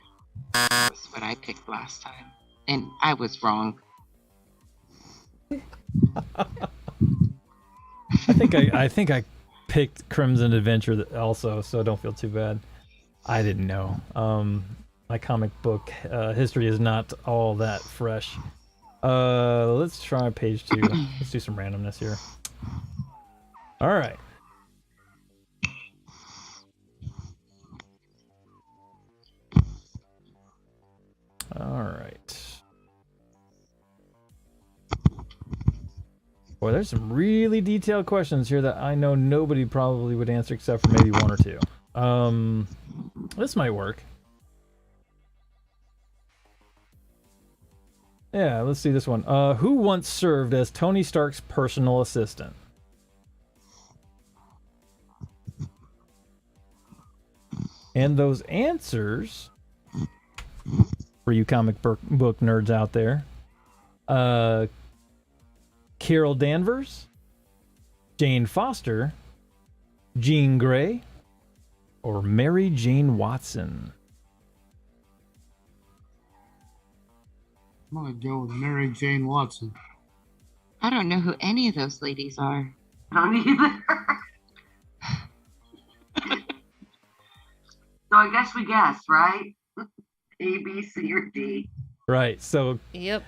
That was what I picked last time. And I was wrong. I think I picked Crimson Adventure also, so don't feel too bad. I didn't know. My comic book history is not all that fresh. Let's try page 2. Let's do some randomness here. All right. All right. Boy, there's some really detailed questions here that I know nobody probably would answer except for maybe one or two. This might work. Yeah, let's see this one. Who once served as Tony Stark's personal assistant? And those answers, for you comic book nerds out there, Carol Danvers, Jane Foster, Jean Grey, or Mary Jane Watson? I'm gonna go with Mary Jane Watson. I don't know who any of those ladies are. I don't either. So I guess we guess, right? A, B, C, or D. Right. So Yep.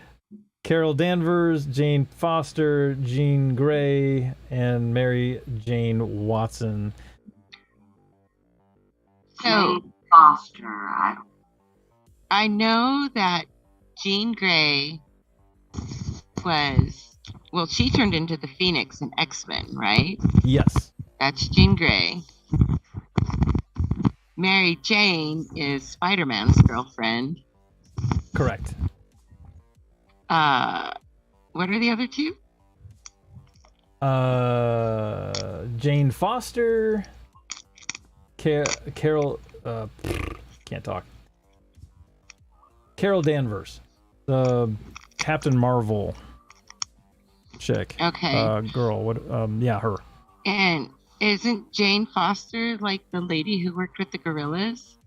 Carol Danvers, Jane Foster, Jean Grey, and Mary Jane Watson. So Jane Foster. I know that Jean Grey was, well, she turned into the Phoenix in X-Men, right? Yes. That's Jean Grey. Mary Jane is Spider-Man's girlfriend. Correct. What are the other two? Jane Foster, Carol, can't talk. Carol Danvers, the Captain Marvel chick. Okay. Girl. What? Yeah, her. And isn't Jane Foster like the lady who worked with the gorillas?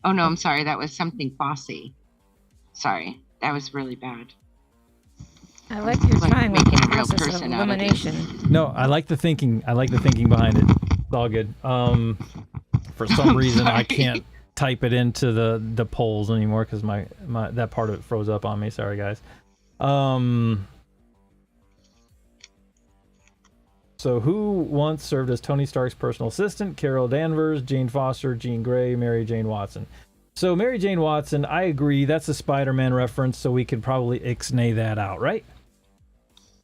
Oh no, I'm sorry. That was something Fosse. Sorry, that was really bad. I like your Like time with the making a real process of person out of it. elimination. No, I like the thinking. I like the thinking behind it. It's all good. For some reason, I can't type it into the polls anymore because my that part of it froze up on me. Sorry, guys. So who once served as Tony Stark's personal assistant? Carol Danvers, Jane Foster, Jean Grey, Mary Jane Watson. So Mary Jane Watson, I agree. That's a Spider-Man reference, so we could probably ixnay that out, right?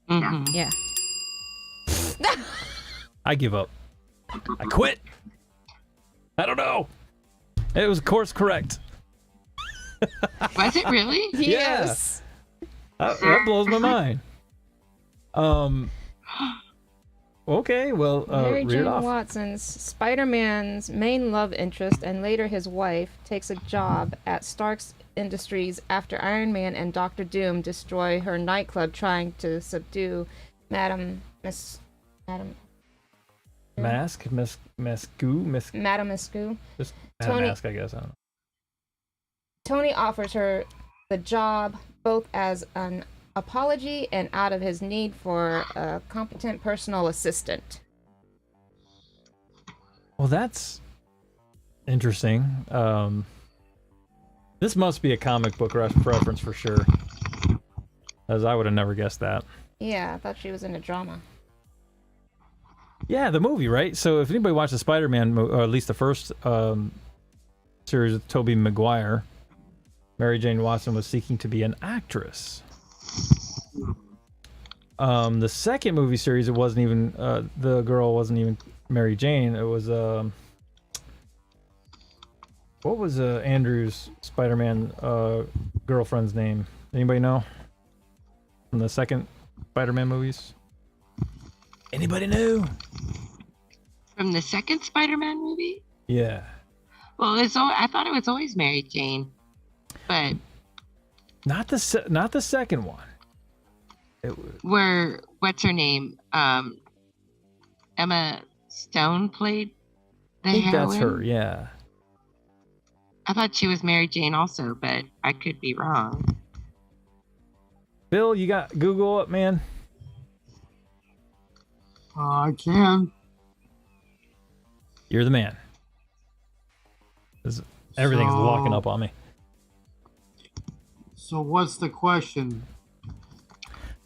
Mhm. Yeah. I give up. I quit. I don't know. It was course correct. Was it really? Yes. That blows my mind. Okay, well, Mary read it Jane off. Watson's Spider-Man's main love interest and later his wife takes a job at Stark's Industries after Iron Man and Doctor Doom destroy her nightclub trying to subdue Madame Mescu. Mask, Madame Mescu. Just Tony- mask, I guess. I don't know. Tony offers her the job both as an apology and out of his need for a competent personal assistant. Well, that's interesting. This must be a comic book reference for sure, as I would have never guessed that. Yeah, I thought she was in a drama. Yeah, the movie, right? So if anybody watched the Spider-Man, or at least the first series with Tobey Maguire, Mary Jane Watson was seeking to be an actress. The second movie series, it wasn't even the girl wasn't even Mary Jane. It was what was Andrew's Spider-Man girlfriend's name? Anybody know? From the second Spider-Man movies? Anybody know? From the second Spider-Man movie? Yeah. Well, I thought it was always Mary Jane, but Not the second one. what's her name? Emma Stone played the I think heroine. that's her. Yeah. I thought she was Mary Jane also, but I could be wrong. Bill, you got Google up, man? I can. You're the man. 'Cause everything's locking up on me. So what's the question?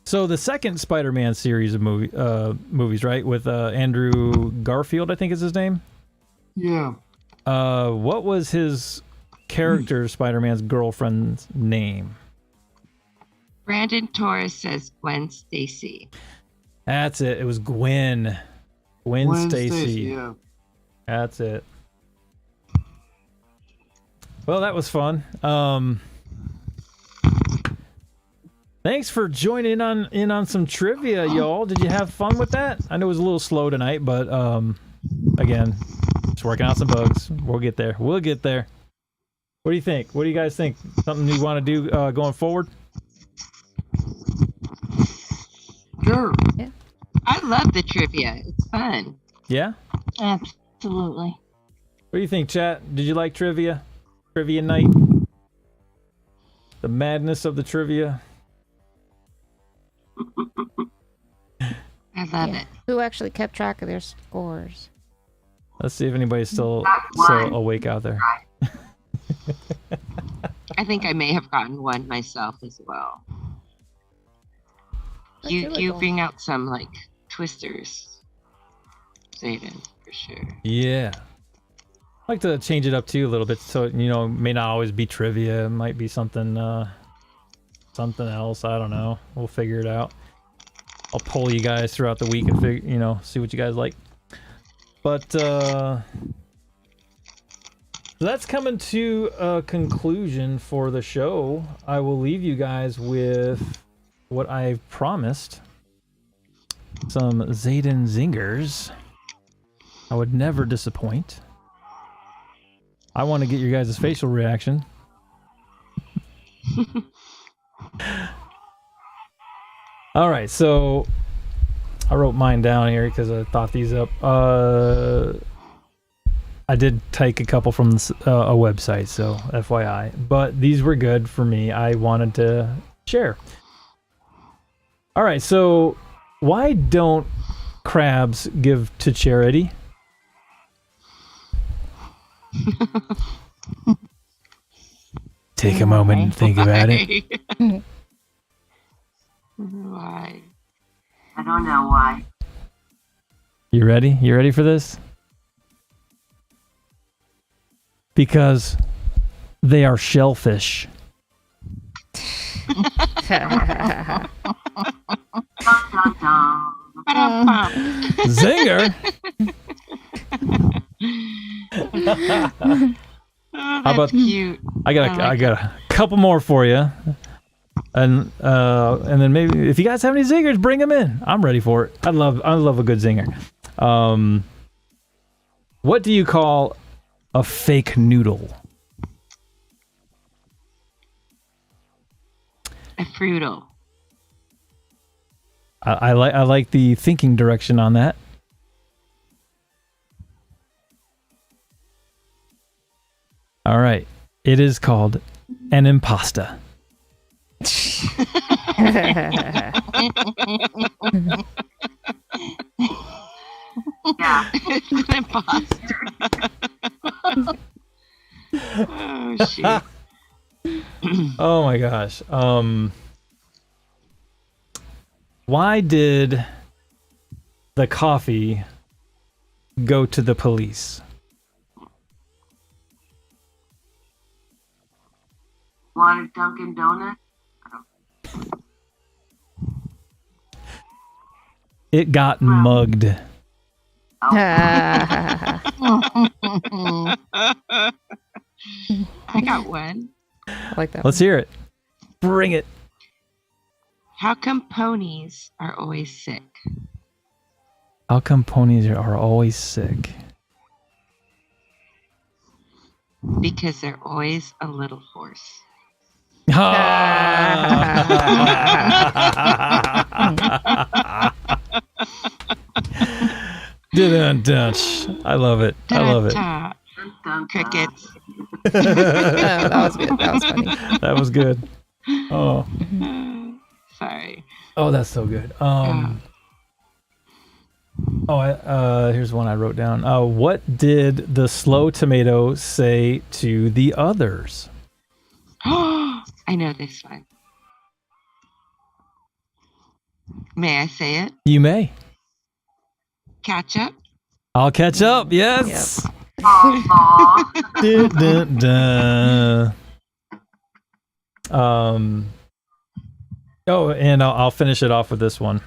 So the second Spider-Man series of movies, right, with Andrew Garfield, I think is his name. Yeah. What was his character, Spider-Man's girlfriend's name? Brandon Torres says Gwen Stacy. That's it. It was Gwen. Gwen Stacy. Yeah. That's it. Well, that was fun. Thanks for joining in on some trivia, y'all. Did you have fun with that? I know it was a little slow tonight, but again, just working out some bugs. We'll get there. What What do you think? What do you guys think? Something you want to do going forward? Sure. Yeah. I love the trivia. It's fun. Yeah? Absolutely. What do you think, chat? Did you like trivia? Trivia night? The madness of the trivia? I love it. Who actually kept track of their scores? Let's see if anybody's still awake out there. I think I may have gotten one myself as well. You bring out some like twisters, Zaiden, for sure. Yeah. I like to change it up too a little bit, so it may not always be trivia. It might be something something else. I don't know. We'll figure it out. I'll poll you guys throughout the week and see what you guys like. But that's coming to a conclusion for the show. I will leave you guys with what I've promised. Some Zaiden zingers. I would never disappoint. I want to get your guys' facial reaction. All right, so I wrote mine down here because I thought these up. I did take a couple from a website, so FYI. But these were good for me. I wanted to share. All right, so why don't crabs give to charity? Take a moment and think about it. Why? I don't know why. You ready? You ready for this? Because they are shellfish. Zinger! How about cute? I got a couple more for you, and then maybe if you guys have any zingers, bring them in. I'm ready for it. I love a good zinger. What do you call a fake noodle? A fruital. I like the thinking direction on that. All right. It is called an impasta. Yeah. It's an imposter. Oh shit. Oh my gosh. Why did the coffee go to the police? Wanted Dunkin' Donuts? It got mugged. I got one. I like that. Let's hear it. Bring it. How come ponies are always sick? How come ponies are always sick? Because they're always a little hoarse. I love it. I love it. Crickets. That was good. That was funny. That was good. Oh. Sorry. Oh, that's so good. Here's one I wrote down. What did the slow tomato say to the others? I know this one. May I say it? You may. Catch up. I'll catch up. Yes. Yep. Dun, dun, dun. Oh, and I'll finish it off with this one.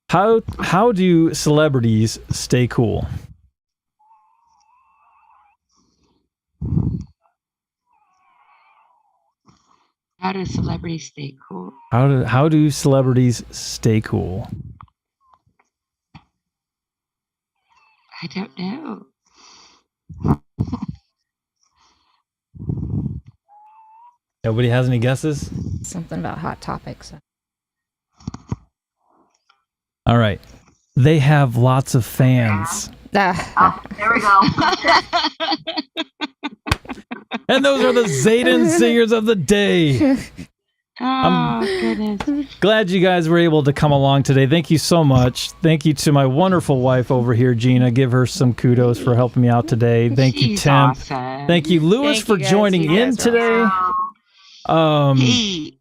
How do celebrities stay cool? How do celebrities stay cool? How do celebrities stay cool? I don't know. Nobody has any guesses? Something about Hot Topics. All right. They have lots of fans. Oh, there we go. And those are the Zaiden singers of the day. Oh, goodness. Glad you guys were able to come along today. Thank you so much. Thank you to my wonderful wife over here, Gina. Give her some kudos for helping me out today. Thank you, She's Tim. awesome. Thank you, Lewis, Thank for you, guys. joining You in guys are today. Hey,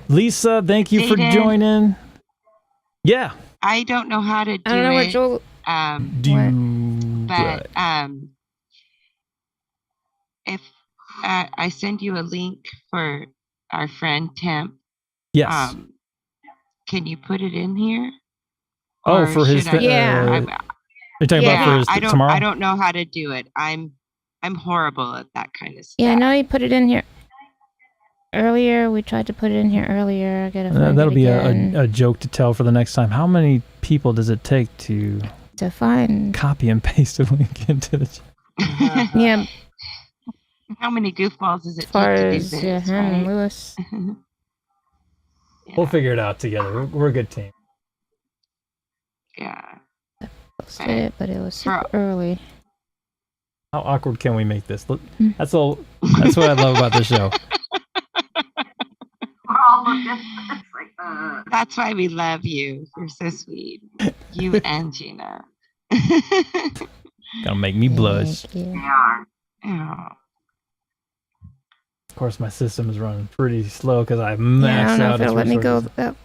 Lisa, thank you for Zaiden. joining. Yeah. I don't know how to do I don't know what it. Joel. But if I send you a link for our friend Temp, Yes. can you put it in here? Oh, Or for his should I- Yeah. you're talking about for his I don't. tomorrow? I don't know how to do it. I'm horrible at that kind of stuff. Yeah, I know he put it in here earlier. We tried to put it in here earlier. I gotta find That'll it be again. a joke to tell for the next time. How many people does it take to to find. copy and paste a link into the chat? Yeah, How many goofballs does it as far take to do as this? him and right? Lewis. We'll figure it out together. We're a good team. Yeah. Posted it, but it was super For- early. How awkward can we make this? Look, that's all. That's what I love about this show. We're all looking. It's like, That's why we love you. You're so sweet. You and Gina. Gonna make me blush. Thank you. they are. Oh. Of course, my system is running pretty slow because I Yeah, I maxed don't know out if its it'll let me go resources. that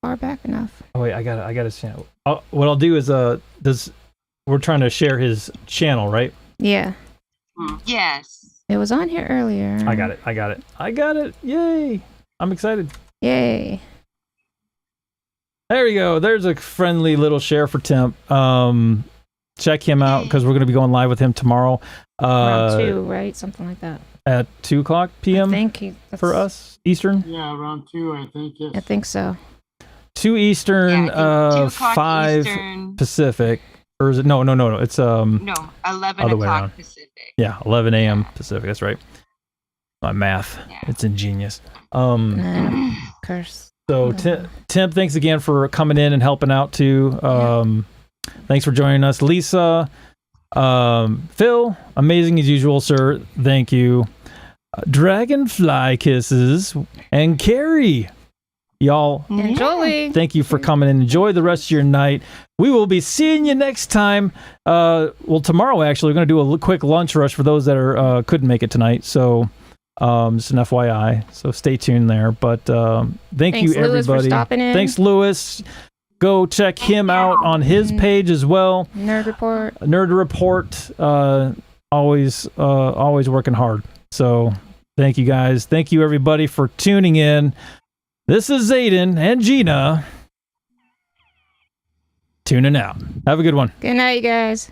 far back enough. Oh wait, I got a channel. What I'll do is we're trying to share his channel, right? Yeah, Yes. it was on here earlier. I got it. Yay! I'm excited. Yay. There we go. There's a friendly little share for Temp. Check him out because we're going to be going live with him tomorrow Around 2, right? Something like that. at 2:00 p.m. I think for us Eastern. Yeah, around 2, I think. Yes. I think so. 2 Eastern, Yeah, I think 2 o'clock 5 Eastern. Pacific. Or is it? No. It's No, 11 Other way o'clock around. Pacific. yeah, 11 a.m. Pacific. That's right. My math, Yeah. it's ingenious. And curse. So Tim, thanks again for coming in and helping out too. Thanks for joining us, Lisa. Phil, amazing as usual, sir. Thank you. Dragonfly kisses and Carrie. Y'all, And Jolie. thank you for coming in. Enjoy the rest of your night. We will be seeing you next time. Well, tomorrow actually, we're going to do a quick lunch rush for those that are couldn't make it tonight. So, just an FYI. So stay tuned there. But thank Thanks, you, Lewis, for everybody. stopping in. Thanks, Lewis. Go check him out on his page as well. Nerd Report. Nerd Report. Always working hard. So thank you guys. Thank you everybody for tuning in. This is Zaiden and Gina tuning out. Have a good one. Good night, you guys.